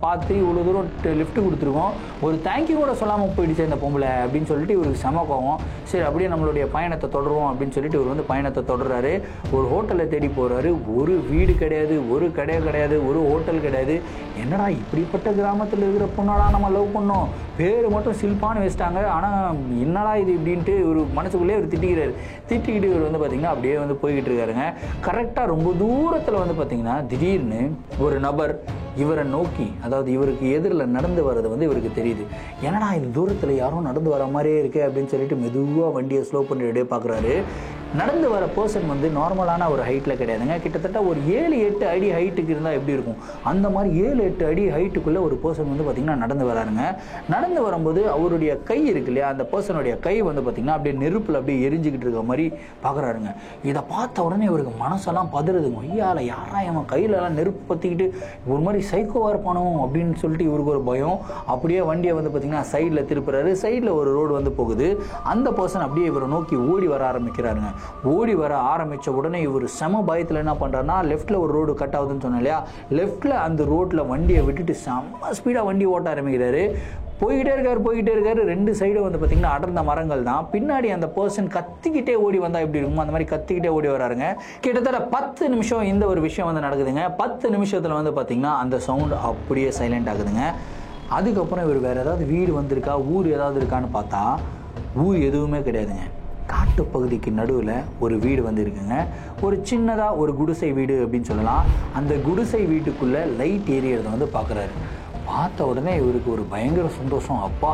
பார்த்து இவ்வளோ தூரம் லிஃப்ட் கொடுத்துருக்கோம், ஒரு தேங்க்யூ கூட சொல்லாமல் போயிடுச்சு இந்த பொம்பளை அப்படின்னு சொல்லிட்டு இவருக்கு செம கோவம். சரி அப்படியே நம்மளுடைய பயணத்தை தொடருவோம் அப்படின்னு சொல்லிட்டு இவர் வந்து பயணத்தை தொடர்றாரு. ஒரு ஹோட்டலை தேடி போகிறாரு. ஒரு வீடு கிடையாது, ஒரு கடை கிடையாது, ஒரு ஹோட்டல் கிடையாது. என்னடா இப்படிப்பட்ட கிராமத்தில் இருக்கிற பொண்ணாடா நம்ம லவ் பண்ணோம், பேர் மட்டும் சில்பான்னு வச்சிட்டாங்க, ஆனால் என்னடா இது இப்படின்ட்டு ஒரு மனசுக்குள்ளே இவர் திட்டிக்கிறாரு. திட்டிக்கிட்டு இவர் வந்து பார்த்திங்கன்னா அப்படியே வந்து போய்கிட்டு இருக்காருங்க. கரெக்டாக ரொம்ப தூரத்தில் வந்து பார்த்திங்கன்னா திடீர்னு ஒரு நபர் இவரை நோக்கி, அதாவது இவருக்கு எதிரில் நடந்து வர்றது வந்து இவருக்கு தெரியுது. என்னடா இது தூரத்தில் யாரும் நடந்து வர மாதிரியே இருக்கு அப்படின்னு சொல்லிட்டு மெதுவாக வண்டியை ஸ்லோ பண்ணி அப்படியே பார்க்குறாரு. நடந்து வர பர்சன் வந்து நார்மலான ஒரு ஹைட்டில் கிடையாதுங்க. கிட்டத்தட்ட ஒரு 7-8 அடி ஹைட்டுக்கு இருந்தால் எப்படி இருக்கும், அந்த மாதிரி 7-8 அடி ஹைட்டுக்குள்ளே ஒரு பர்சன் வந்து பார்த்திங்கன்னா நடந்து வராருங்க. நடந்து வரும்போது அவருடைய கை இருக்கு இல்லையா, அந்த பர்சனுடைய கை வந்து பார்த்திங்கன்னா அப்படியே நெருப்பில் அப்படியே எரிஞ்சிக்கிட்டு இருக்க மாதிரி பார்க்குறாருங்க. இதை பார்த்த உடனே இவருக்கு மனசெல்லாம் பதறுதுங்க. ஐயால யாரா என் கையிலலாம் நெருப்பு பற்றிக்கிட்டு ஒரு மாதிரி சைக்கோவாக இருப்பானோ அப்படின்னு சொல்லிட்டு இவருக்கு ஒரு பயம். அப்படியே வண்டியை வந்து பார்த்திங்கன்னா சைடில் திருப்புறாரு. சைடில் ஒரு ரோடு வந்து போகுது. அந்த பர்சன் அப்படியே இவரை நோக்கி ஓடி வர ஆரம்பிக்கிறாருங்க. ஓடி வர ஆரம்பித்த உடனே இவர் செம பயத்தில் என்ன பண்ணுறாருன்னா, லெஃப்ட்டில் ஒரு ரோடு கட் ஆகுதுன்னு சொன்னேன் இல்லையா, லெஃப்ட்டில் அந்த ரோட்டில் வண்டியை விட்டுட்டு செம்ம ஸ்பீடாக வண்டி ஓட்ட ஆரம்பிக்கிறாரு. போய்கிட்டே இருக்காரு. 2 சைடும் வந்து பார்த்திங்கன்னா அடர்ந்த மரங்கள் தான். பின்னாடி அந்த பர்சன் கத்திக்கிட்டே ஓடி வந்தால் எப்படி இருக்குமோ அந்த மாதிரி கத்திக்கிட்டே ஓடி வராருங்க. கிட்டத்தட்ட 10 நிமிஷம் இந்த ஒரு விஷயம் வந்து நடக்குதுங்க. 10 நிமிஷத்தில் வந்து பார்த்திங்கன்னா அந்த சவுண்ட் அப்படியே சைலண்ட் ஆகுதுங்க. அதுக்கப்புறம் இவர் வேறு ஏதாவது வீடு வந்திருக்கா, ஊர் ஏதாவது இருக்கான்னு பார்த்தா ஊர் எதுவுமே கிடையாதுங்க. காட்டுப்பகுதிக்கு நடுவில் ஒரு வீடு வந்து இருக்குங்க. ஒரு சின்னதாக ஒரு குடிசை வீடு அப்படின்னு சொல்லலாம். அந்த குடிசை வீட்டுக்குள்ளே லைட் எரியறதை வந்து பார்க்குறாரு. பார்த்த உடனே இவருக்கு ஒரு பயங்கர சந்தோஷம். அப்பா,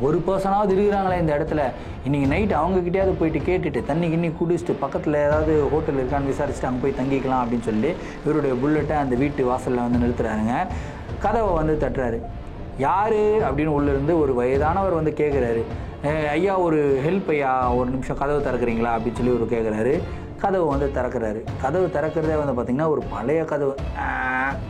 ஒரு பர்சனாவது இருக்கிறாங்களே இந்த இடத்துல, இன்றைக்கி நைட்டு அவங்கக்கிட்டையாவது போயிட்டு கேட்டுட்டு தண்ணி கிண்ணி குடிச்சிட்டு பக்கத்தில் ஏதாவது ஹோட்டல் இருக்கான்னு விசாரிச்சுட்டு அங்கே போய் தங்கிக்கலாம் அப்படின்னு சொல்லி இவருடைய புல்லட்டை அந்த வீட்டு வாசலில் வந்து நிறுத்துறாருங்க. கதவை வந்து தட்டுறாரு. யார் அப்படின்னு உள்ளேருந்து ஒரு வயதானவர் வந்து கேட்குறாரு, ஐயா ஒரு ஹெல்ப் ஐயா, ஒரு நிமிஷம் கதவு திறக்கிறீங்களா அப்படின்னு சொல்லி ஒரு கேட்குறாரு. கதவு வந்து திறக்கிறாரு. கதவு திறக்கிறதே வந்து பார்த்திங்கன்னா ஒரு பழைய கதவு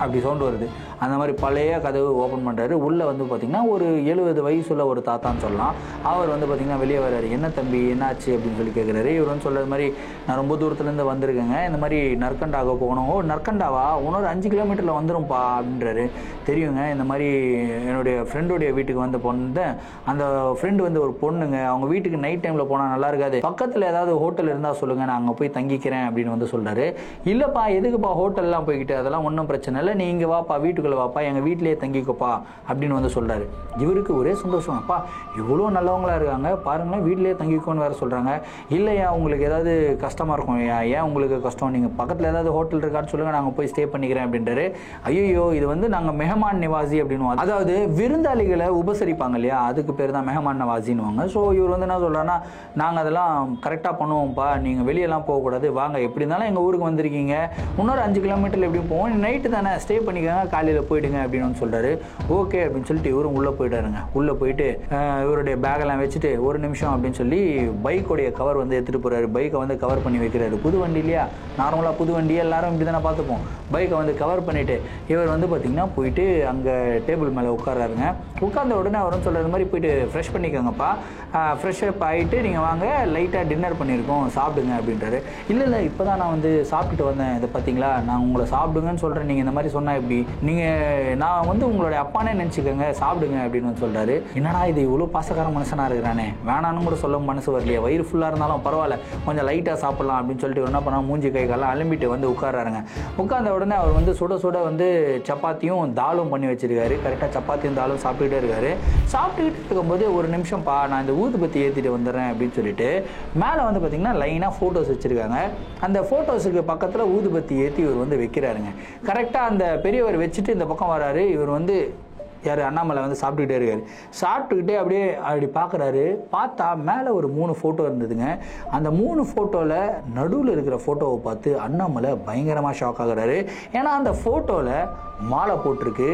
அப்படி சவுண்டு வருது. அந்த மாதிரி பழைய கதவு ஓப்பன் பண்ணுறாரு. உள்ளே வந்து பார்த்திங்கன்னா ஒரு 70 வயசுள்ள ஒரு தாத்தான்னு சொல்லலாம். அவர் வந்து பார்த்திங்கன்னா வெளியே வர்றாரு. என்ன தம்பி என்னாச்சு அப்படின்னு சொல்லி கேட்குறாரு. இவர் வந்து சொல்கிறது மாதிரி, நான் ரொம்ப தூரத்துலேருந்து வந்திருக்கேங்க, இந்த மாதிரி நற்கண்டாக போகணும். ஓ நற்கண்டாவா, இன்னொரு 5 கிலோமீட்டரில் வந்துடும்ப்பா அப்படின்றாரு. தெரியுங்க, இந்த மாதிரி என்னுடைய ஃப்ரெண்டுடைய வீட்டுக்கு வந்து போனேன். அந்த ஃப்ரெண்டு வந்து ஒரு பொண்ணுங்க, அவங்க வீட்டுக்கு நைட் டைமில் போனால் நல்லா இருக்காது, பக்கத்தில் ஏதாவது ஹோட்டல் இருந்தால் சொல்லுங்கள், நான் அங்கே போய் தங்கிக்கிறேன் அப்படின்னு வந்து சொல்கிறாரு. இல்லைப்பா எதுக்குப்பா ஹோட்டல்லாம் போய்கிட்டு, அதெல்லாம் ஒன்றும் பிரச்சனை இல்லை, நீ இங்கே வாப்பா, வீட்டுக்குள்ளே வாப்பா, எங்கள் வீட்டிலேயே தங்கிக்கோப்பா அப்படின்னு வந்து சொல்கிறாரு. இவருக்கு ஒரே சந்தோஷம். அப்பா இவ்வளோ நல்லவங்களா இருக்காங்க பாருங்களேன், வீட்டிலேயே தங்கிக்கோன்னு வேறு சொல்கிறாங்க. இல்லையா உங்களுக்கு ஏதாவது கஷ்டமாக இருக்கும், ஏன் உங்களுக்கு கஷ்டம், நீங்கள் பக்கத்தில் ஏதாவது ஹோட்டல் இருக்கான்னு சொல்லுங்கள், நாங்கள் போய் ஸ்டே பண்ணிக்கிறேன் அப்படின்றாரு. ஐயோ இது வந்து நாங்கள் மெஹமான் நிவாசி அப்படின்னு, அதாவது விருந்தாளிகளை உபசரிப்பாங்க இல்லையா, அதுக்கு பேர் தான் மெஹமான் நவாசின்னுவாங்க. ஸோ இவர் வந்து என்ன சொல்கிறாருன்னா, நாங்கள் அதெல்லாம் கரெக்டாக பண்ணுவோம்ப்பா, நீங்கள் வெளியெல்லாம் போகக்கூடாது, வாங்க எப்படி இருந்தாலும் எங்கள் ஊருக்கு வந்திருக்கீங்க, இன்னொரு 5 கிலோமீட்டரில் எப்படியும் போவோம், நைட்டு தானே ஸ்டே பண்ணிக்கோங்க, காலையில் போயிடுங்க அப்படின்னு வந்து சொல்கிறாரு. ஓகே அப்படின்னு சொல்லிட்டு இவரும் உள்ளே போயிட்டாருங்க. உள்ளே போயிட்டு இவருடைய பேக்கெல்லாம் வச்சுட்டு ஒரு நிமிஷம் அப்படின்னு சொல்லி பைக்கோடைய கவர் வந்து எடுத்துகிட்டு போகிறாரு. பைக்கை வந்து கவர் பண்ணி வைக்கிறாரு. புது வண்டி இல்லையா, நார்மலாக புது வண்டியை எல்லாரும் இப்படி தானே பார்த்துப்போம். பைக்கை வந்து கவர் பண்ணிவிட்டு இவர் வந்து பார்த்திங்கன்னா போயிட்டு அங்கே டேபிள் மேலே உட்காராருங்க. உட்கார்ந்த உடனே அவரும் சொல்கிற மாதிரி போயிட்டு ஃப்ரெஷ் பண்ணிக்கோங்கப்பா, ஃப்ரெஷ் அப் ஆகிட்டு நீங்கள் வாங்க, லைட்டாக டின்னர் பண்ணியிருக்கோம் சாப்பிடுங்க அப்படின்றாரு. இல்லை இப்போ தான் நான் வந்து சாப்பிட்டுட்டு வந்தேன், இதை பார்த்தீங்களா நான் உங்களை சாப்பிடுங்கன்னு சொல்கிறேன், நீங்கள் இந்த மாதிரி சொன்னால் எப்படி, நீங்கள் நான் வந்து உங்களுடைய அப்பானே நினச்சிக்கோங்க, சாப்பிடுங்க அப்படின்னு வந்து சொல்கிறாரு. என்னடா இது இவ்வளோ பாசக்கார மனுஷனாக இருக்கிறானே, வேணான்னு கூட சொல்ல மனசு வரலையே, வயிறு ஃபுல்லாக இருந்தாலும் பரவாயில்ல கொஞ்சம் லைட்டாக சாப்பிட்லாம் அப்படின்னு சொல்லிட்டு என்ன பண்ணால் மூஞ்சி கை காலம் அலம்பிட்டு வந்து உட்காராருங்க. உட்கார்ந்த உடனே அவர் வந்து சுட சுட வந்து சப்பாத்தியும் தாலும் பண்ணி வச்சிருக்காரு. கரெக்டாக சப்பாத்தியும் தாலும் சாப்பிட்டுக்கிட்டே இருக்காரு. சாப்பிட்டுக்கிட்டு இருக்கும்போது ஒரு நிமிஷம்ப்பா நான் இந்த ஊதுபத்தி ஏற்றிட்டு வந்துடுறேன் அப்படின்னு சொல்லிட்டு மேலே வந்து பார்த்திங்கன்னா லைனாக ஃபோட்டோஸ் வச்சுருக்காங்க. அந்த ஃபோட்டோஸுக்கு பக்கத்தில் ஊதுபத்தி ஏற்றி இவர் வந்து வைக்கிறாருங்க. கரெக்டாக அந்த பெரியவர் வச்சுட்டு இந்த பக்கம் வராரு. இவர் வந்து யார் அண்ணாமலை வந்து சாப்பிட்டுக்கிட்டே இருக்காரு. சாப்பிட்டுக்கிட்டே அப்படியே அப்படி பார்க்குறாரு. பார்த்தா மேலே ஒரு 3 ஃபோட்டோ இருந்ததுங்க. அந்த 3 ஃபோட்டோவில் நடுவில் இருக்கிற ஃபோட்டோவை பார்த்து அண்ணாமலை பயங்கரமாக ஷாக் ஆகுறாரு. ஏன்னா அந்த ஃபோட்டோவில் மாலை போட்டிருக்கு.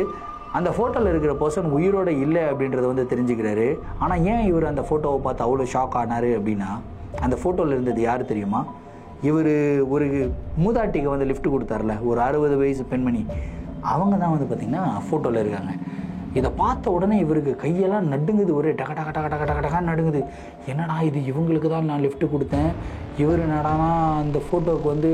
அந்த ஃபோட்டோவில் இருக்கிற பர்சன் உயிரோடு இல்லை அப்படின்றத வந்து தெரிஞ்சுக்கிறாரு. ஆனால் ஏன் இவர் அந்த ஃபோட்டோவை பார்த்து அவ்வளோ ஷாக் ஆனார் அப்படின்னா, அந்த ஃபோட்டோவில் இருந்தது யார் தெரியுமா, இவர் ஒரு மூதாட்டிக்கு வந்து லிஃப்ட் கொடுத்தார்ல, ஒரு 60 வயசு பெண்மணி, அவங்க தான் வந்து பார்த்திங்கன்னா ஃபோட்டோவில் இருக்காங்க. இதை பார்த்த உடனே இவருக்கு கையெல்லாம் நடுங்குது, ஒரே டக டக டக டக டக டகான்னு நடுங்குது. என்னடா இது, இவங்களுக்கு தான் நான் லிஃப்ட் கொடுத்தேன், இவர் என்னடானா அந்த ஃபோட்டோவுக்கு வந்து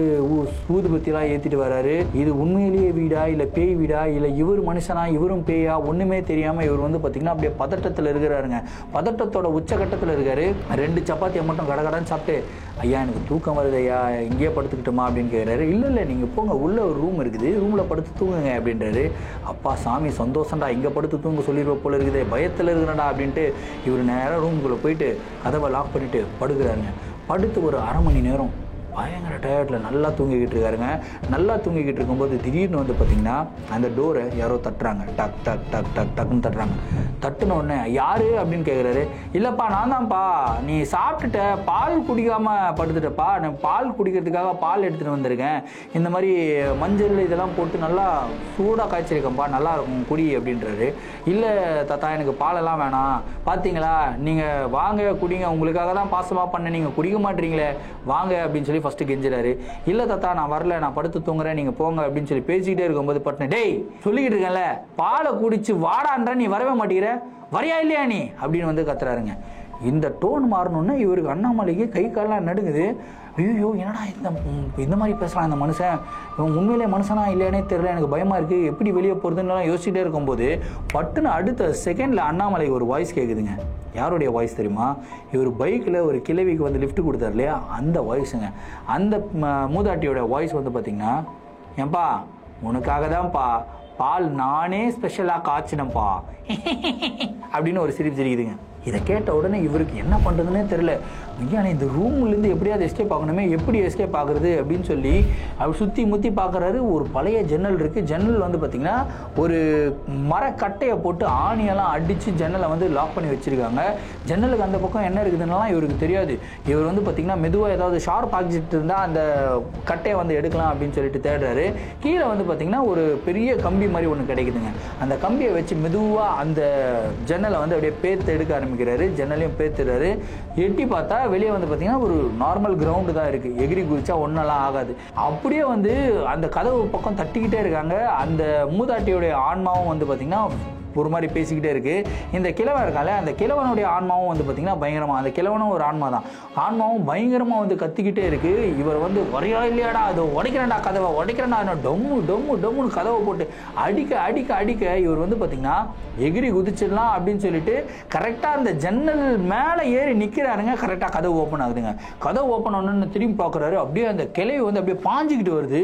ஊதுபத்திலாம் ஏற்றிட்டு வராரு. இது உண்மையிலேயே வீடா இல்லை பேய் வீடா, இல்லை இவர் மனுஷனா இவரும் பேயா, ஒன்றுமே தெரியாமல் இவர் வந்து பார்த்திங்கன்னா அப்படியே பதட்டத்தில் இருக்கிறாருங்க. பதட்டத்தோட உச்சகட்டத்தில் இருக்காரு. 2 சப்பாத்தியை மட்டும் கடகடான்னு சாப்பிட்டு, ஐயா எனக்கு தூக்கம் வருது ஐயா, இங்கேயே படுத்துக்கிட்டோமா அப்படின்னு கேட்குறாரு. இல்லை நீங்கள் போங்க, உள்ளே ஒரு ரூம் இருக்குது, ரூமில் படுத்து தூங்குங்க அப்படின்றாரு. அப்பா சாமி சந்தோஷம்டா, இங்கே படுத்து தூங்க சொல்லிடுவோம் போல இருக்குது, பயத்தில் இருக்கிறடா அப்படின்ட்டு இவர் நேராக ரூமுக்குள்ளே போயிட்டு கதவை லாக் பண்ணிவிட்டு படுக்கிறாருங்க. படுத்து ஒரு 1/2 மணி நேரம் பயங்கர டயர்டில் நல்லா தூங்கிக்கிட்டு இருக்காருங்க. நல்லா தூங்கிக்கிட்டு இருக்கும்போது திடீர்னு வந்து பார்த்தீங்கன்னா அந்த டோரை யாரோ தட்டுறாங்க. டக் டக் டக் டக் டக்குன்னு தட்டுறாங்க. தட்டுன உடனே யாரு அப்படின்னு கேட்குறாரு. இல்லைப்பா நான் தான்ப்பா, நீ சாப்பிட்டுட்ட, பால் குடிக்காமல் படுத்துட்டப்பா, நான் பால் குடிக்கிறதுக்காக பால் எடுத்துகிட்டு வந்திருக்கேன், இந்த மாதிரி மஞ்சள் இதெல்லாம் போட்டு நல்லா சூடாக காய்ச்சிருக்கேன்ப்பா, நல்லா இருக்கும் குடி அப்படின்றாரு. இல்லை தாத்தா எனக்கு பாலெல்லாம் வேணாம், பார்த்தீங்களா நீங்கள் வாங்க குடிங்க, உங்களுக்காக தான் பாசமாக பண்ண, நீங்கள் குடிக்க மாட்டீங்களே வாங்க அப்படின்னு சொல்லி ஃபஸ்ட்டு கெஞ்சுறாரு. இல்லை தாத்தா நான் வரல, நான் படுத்து தூங்குறேன், நீங்கள் போங்க அப்படின்னு சொல்லி பேசிக்கிட்டே இருக்கும்போது பட்டின டேய் சொல்லிக்கிட்டு இருக்கேன்ல பாலை குடிச்சு வாடான்ற, நீ வரவே மாட்டேங்கிற, வரையா இல்லையா நீ அப்படின்னு வந்து கத்துறாருங்க. இந்த டோன் மாறணும்னா இவருக்கு அண்ணாமலைக்கு கை காலெலாம் நடுங்குது. ஐயோ என்னடா இந்த மாதிரி பேசுகிறான் இந்த மனுஷன், இவன் உண்மையிலே மனுஷனா இல்லையானே தெரியல, எனக்கு பயமாக இருக்குது, எப்படி வெளியே போகிறதுன்னு யோசிச்சுட்டே இருக்கும்போது பட்டுன்னு அடுத்த செகண்டில் அண்ணாமலைக்கு ஒரு வாய்ஸ் கேட்குதுங்க. யாருடைய வாய்ஸ் தெரியுமா? இவர் பைக்கில் ஒரு கிழவிக்கு வந்து லிஃப்ட் கொடுத்தார் இல்லையா, அந்த வாய்ஸுங்க. அந்த மூதாட்டியோட வாய்ஸ் வந்து பார்த்திங்கன்னா, ஏன்பா உனக்காக தான்ப்பா பால் நானே ஸ்பெஷலாக காய்ச்சினப்பா அப்படின்னு ஒரு சிரிப்பு சிரிக்குதுங்க. இதை கேட்ட உடனே இவருக்கு என்ன பண்ணுறதுன்னே தெரில. ஐயா இந்த ரூம்லேருந்து எப்படியாவது எஸ்கேப் ஆகணுமே, எப்படி எஸ்கேப் ஆகுறது அப்படின்னு சொல்லி அவர் சுற்றி முற்றி பார்க்குறாரு. ஒரு பழைய ஜன்னல் இருக்குது. ஜன்னல் வந்து பார்த்திங்கன்னா ஒரு மரக்கட்டையை போட்டு ஆணியெல்லாம் அடித்து ஜன்னலை வந்து லாக் பண்ணி வச்சுருக்காங்க. ஜன்னலுக்கு அந்த பக்கம் என்ன இருக்குதுன்னெலாம் இவருக்கு தெரியாது. இவர் வந்து பார்த்திங்கன்னா மெதுவாக ஏதாவது ஷார்ப் ஆக்சிட் இருந்தால் அந்த கட்டையை வந்து எடுக்கலாம் அப்படின்னு சொல்லிட்டு தேடுறாரு. கீழே வந்து பார்த்திங்கன்னா ஒரு பெரிய கம்பி மாதிரி ஒன்று கிடைக்குதுங்க. அந்த கம்பியை வச்சு மெதுவாக அந்த ஜன்னலை வந்து அப்படியே பேர்த்து எடுக்க ஆரம்பிக்கிறாரு. ஜன்னலையும் பேர்த்துறாரு. எட்டி பார்த்தா வெளியே வந்து பார்த்தீங்கன்னா ஒரு நார்மல் கிரவுண்டு தான் இருக்குது. எகிரி குதிச்சா ஒன்றெல்லாம் ஆகாது. அப்படியே வந்து அந்த கதவு பக்கம் தட்டிக்கிட்டே இருக்காங்க. அந்த மூதாட்டியோடைய ஆன்மாவும் வந்து பார்த்திங்கன்னா ஒரு மாதிரி பேசிக்கிட்டே இருக்குது. இந்த கிழவன் இருக்கால, அந்த கிழவனுடைய ஆன்மாவும் வந்து பார்த்திங்கன்னா பயங்கரமாக, அந்த கிழவனும் ஒரு ஆன்மா தான், ஆன்மாவும் பயங்கரமாக வந்து கத்திக்கிட்டே இருக்குது. இவர் வந்து வரையா இல்லையாடா, அதை உடைக்கிறேன்டா, கதவை உடைக்கிறேன்டா, டொம்மு டொம்மு டொம்முன்னு கதவை போட்டு அடிக்க அடிக்க அடிக்க இவர் வந்து பார்த்திங்கன்னா எகிரி குதிச்சிடலாம் அப்படின்னு சொல்லிட்டு கரெக்டாக அந்த ஜன்னல் மேலே ஏறி நிற்கிறாருங்க. கரெக்டாக கதவு ஓப்பன் ஆகுதுங்க. கதவு ஓப்பன் ஆனோன்னு திரும்பி பார்க்குறாரு. அப்படியே அந்த கிளவி வந்து அப்படியே பாஞ்சிக்கிட்டு வருது.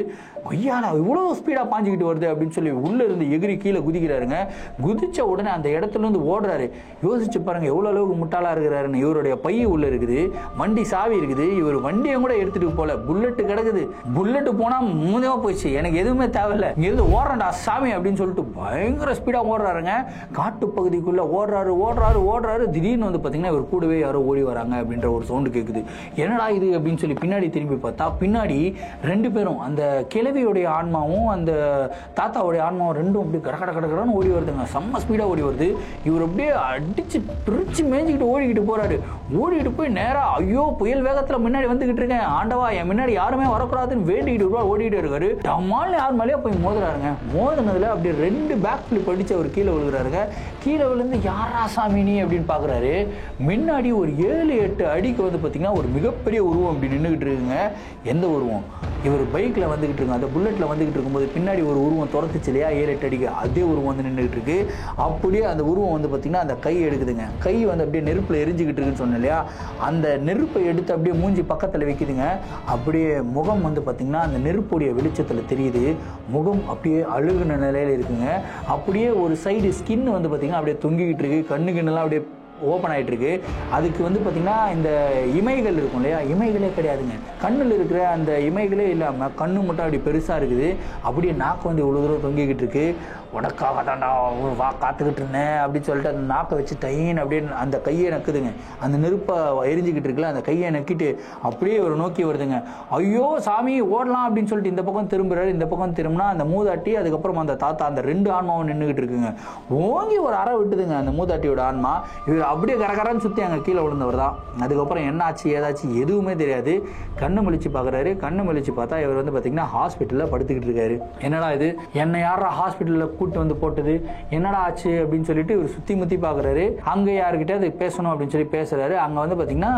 ஐயாடா இவ்வளோ ஸ்பீடாக பாஞ்சிக்கிட்டு வருது அப்படின்னு சொல்லி உள்ளே இருந்து எகிரி கீழே குதிக்கிறாருங்க. குதிச்ச உடனே அந்த இடத்துல இருந்து ஓடுறாரு. யோசிச்சு பாருங்க எவ்வளோ அளவுக்கு முட்டாளாக இருக்கிறாருன்னு. இவருடைய பை உள்ள இருக்குது, வண்டி சாவி இருக்குது, இவர் வண்டியை கூட எடுத்துட்டு போல, புல்லட்டு கிடக்குது. புல்லட்டு போனால் மூணாக போயிடுச்சு, எனக்கு எதுவுமே தேவையில்லை, இங்கிருந்து ஓடுறேன்டா சாமி அப்படின்னு சொல்லிட்டு பயங்கர ஸ்பீடாக ஓடுறாருங்க. காட்டு பகுதிக்குள்ளே ஓடுறாரு ஓடுறாரு ஓடுறாரு. திடீர்னு வந்து பார்த்தீங்கன்னா இவர் கூடவே யாரோ ஓடி வராங்க அப்படின்ற ஒரு சவுண்டு கேட்குது. என்னடா இது அப்படின்னு சொல்லி பின்னாடி திரும்பி பார்த்தா பின்னாடி ரெண்டு பேரும், அந்த கிழவியுடைய ஆன்மாவும் அந்த தாத்தாவுடைய ஆன்மாவும் ரெண்டும் அப்படி கடை கடன்னு ஓடி வருதுங்க. செம்ம ஸ்பீடாக ஓடி வருது. இவர் அப்படியே அடிச்சு பிரிச்சு மேய்ஞ்சிக்கிட்டு ஓடிக்கிட்டு போறாரு. ஓடிக்கிட்டு போய் நேராக ஐயோ புயல் வேகத்தில் முன்னாடி வந்துகிட்டு இருக்கேன், ஆண்டவா என் முன்னாடி யாருமே வரக்கூடாதுன்னு வேண்டிக்கிட்டு ஓடிக்கிட்டு இருக்காரு. டம்மால் யார் மேலேயே போய் மோதுறாருங்க. மோதினதுல அப்படியே 2 பேக் ஃபிளிப் அடிச்சு அவர் கீழே விழுகிறாருங்க. கீழே விழுந்து யாரா சாமி நீ அப்படின்னு பார்க்குறாரு. முன்னாடி ஒரு 7-8 அடிக்கு வந்து பார்த்தீங்கன்னா ஒரு மிகப்பெரிய உருவம் அப்படி நின்றுக்கிட்டு இருக்குங்க. எந்த உருவம்? இவர் பைக்கில் வந்துக்கிட்டு இருக்கு, அந்த புல்லட்டில் வந்துக்கிட்டு இருக்கும்போது பின்னாடி ஒரு உருவம் துரத்துச்சு இல்லையா 7-8 அடிக்கு, அதே உருவம் வந்து நின்றுக்கிட்டு இருக்கு. அப்படியே அந்த உருவம் வந்து பார்த்திங்கன்னா அந்த கை எடுக்குதுங்க. கை வந்து அப்படியே நெருப்பில் எரிஞ்சிக்கிட்டு இருக்குன்னு சொன்னேன் இல்லையா, அந்த நெருப்பை எடுத்து அப்படியே மூஞ்சி பக்கத்தில் வைக்குதுங்க. அப்படியே முகம் வந்து பார்த்திங்கன்னா அந்த நெருப்புடைய வெளிச்சத்தில் தெரியுது. முகம் அப்படியே அழுகுன நிலையில் இருக்குங்க. அப்படியே ஒரு சைடு ஸ்கின் வந்து பார்த்திங்கன்னா அப்படியே தொங்கிக்கிட்டு இருக்கு. கண்ணுக்குன்னெல்லாம் அப்படியே ஓப்பன் ஆகிட்டு இருக்கு. அதுக்கு வந்து பார்த்திங்கன்னா இந்த இமைகள் இருக்கும் இல்லையா, இமைகளே கிடையாதுங்க. கண்ணில் இருக்கிற அந்த இமைகளே இல்லாமல் கண்ணு மட்டும் அப்படி பெருசாக இருக்குது. அப்படியே நாக்கு வந்து இவ்வளோ தூரம் தொங்கிக்கிட்டு இருக்கு. உனக்காக தாண்டா வா காத்துக்கிட்டு இருந்தேன் அப்படின்னு சொல்லிட்டு அந்த நாக்கை வச்சு தைன்னு அப்படியே அந்த கையை நக்குதுங்க. அந்த நெருப்பை எரிஞ்சிக்கிட்டு இருக்குல்ல, அந்த கையை நக்கிட்டு அப்படியே ஒரு நோக்கி வருதுங்க. ஐயோ சாமி ஓடலாம் அப்படின்னு சொல்லிட்டு இந்த பக்கம் திரும்புறாரு. இந்த பக்கம் திரும்பினா அந்த மூதாட்டி, அதுக்கப்புறம் அந்த தாத்தா, அந்த 2 ஆன்மாவும் நின்றுக்கிட்டு இருக்குங்க. ஓங்கி ஒரு அறை விட்டுதுங்க அந்த மூதாட்டியோட ஆன்மா. இவர் அப்படியே கரகரன்னு சுற்றி அங்கே கீழே விழுந்தவர் தான். அதுக்கப்புறம் என்ன ஆச்சு ஏதாச்சு எதுவுமே தெரியாது. கண்ணு முழிச்சு பார்க்குறாரு. கண்ணு முழிச்சு பார்த்தா இவர் வந்து பார்த்தீங்கன்னா ஹாஸ்பிட்டலில் படுத்துக்கிட்டு இருக்காரு. என்னடா இது, என்னை யாரா ஹாஸ்பிட்டலில் கூட்டு வந்து போட்டது, என்னடா ஆச்சு அப்படின்னு சொல்லிட்டு இவர் சுற்றி முற்றி பார்க்குறாரு. அங்கே யாருக்கிட்ட அது பேசணும் அப்படின்னு சொல்லி பேசுகிறாரு. அங்கே வந்து பார்த்தீங்கன்னா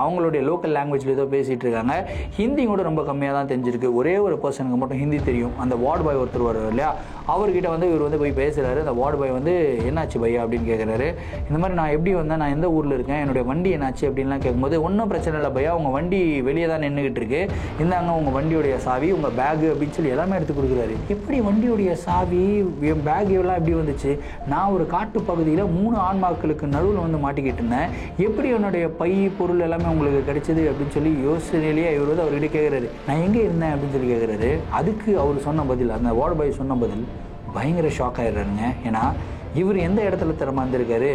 அவங்களுடைய லோக்கல் லாங்குவேஜில் ஏதோ பேசிகிட்டு இருக்காங்க. ஹிந்தி கூட ரொம்ப கம்மியாக தான் தெரிஞ்சிருக்கு. ஒரே ஒரு பர்சனுக்கு மட்டும் ஹிந்தி தெரியும். அந்த வார்டு பாய் ஒருத்தர் வருவார் இல்லையா, அவர்கிட்ட வந்து இவர் வந்து போய் பேசுகிறாரு. அந்த வார்டு பாய் வந்து என்னாச்சு பையா அப்படின்னு கேட்குறாரு. இந்த மாதிரி நான் நான் எப்படி வந்தேன், நான் எந்த ஊரில் இருக்கேன், என்னுடைய வண்டி என்னாச்சு அப்படின்லாம் கேட்கும்போது, ஒன்றும் பிரச்சனை இல்லை பையா, உங்கள் வண்டி வெளியே தான் நின்றுக்கிட்டு இருக்கு, இந்தாங்க உங்கள் வண்டியோடைய சாவி, உங்கள் பேகு அப்படின்னு சொல்லி எல்லாமே எடுத்து கொடுக்குறாரு. எப்படி வண்டியோடைய சாவி, பேக் எல்லாம் எப்படி வந்துச்சு? நான் ஒரு காட்டு பகுதியில் 3 ஆன்மாக்களுக்கு நடுவில் வந்து மாட்டிக்கிட்டு இருந்தேன், எப்படி என்னுடைய பை பொருள் எல்லாமே உங்களுக்கு கிடைச்சது அப்படின்னு சொல்லி யோசனையிலேயே இவர் வந்து அவர்கிட்ட கேட்குறாரு. நான் எங்கே இருந்தேன் அப்படின்னு சொல்லி கேட்குறாரு. அதுக்கு அவர் சொன்ன பதில், அந்த வார்டு பாய் சொன்ன பதில் பயங்கர ஷாக் ஆகிடுறாருங்க. ஏன்னா இவர் எந்த இடத்துல திறமா இருந்திருக்காரு,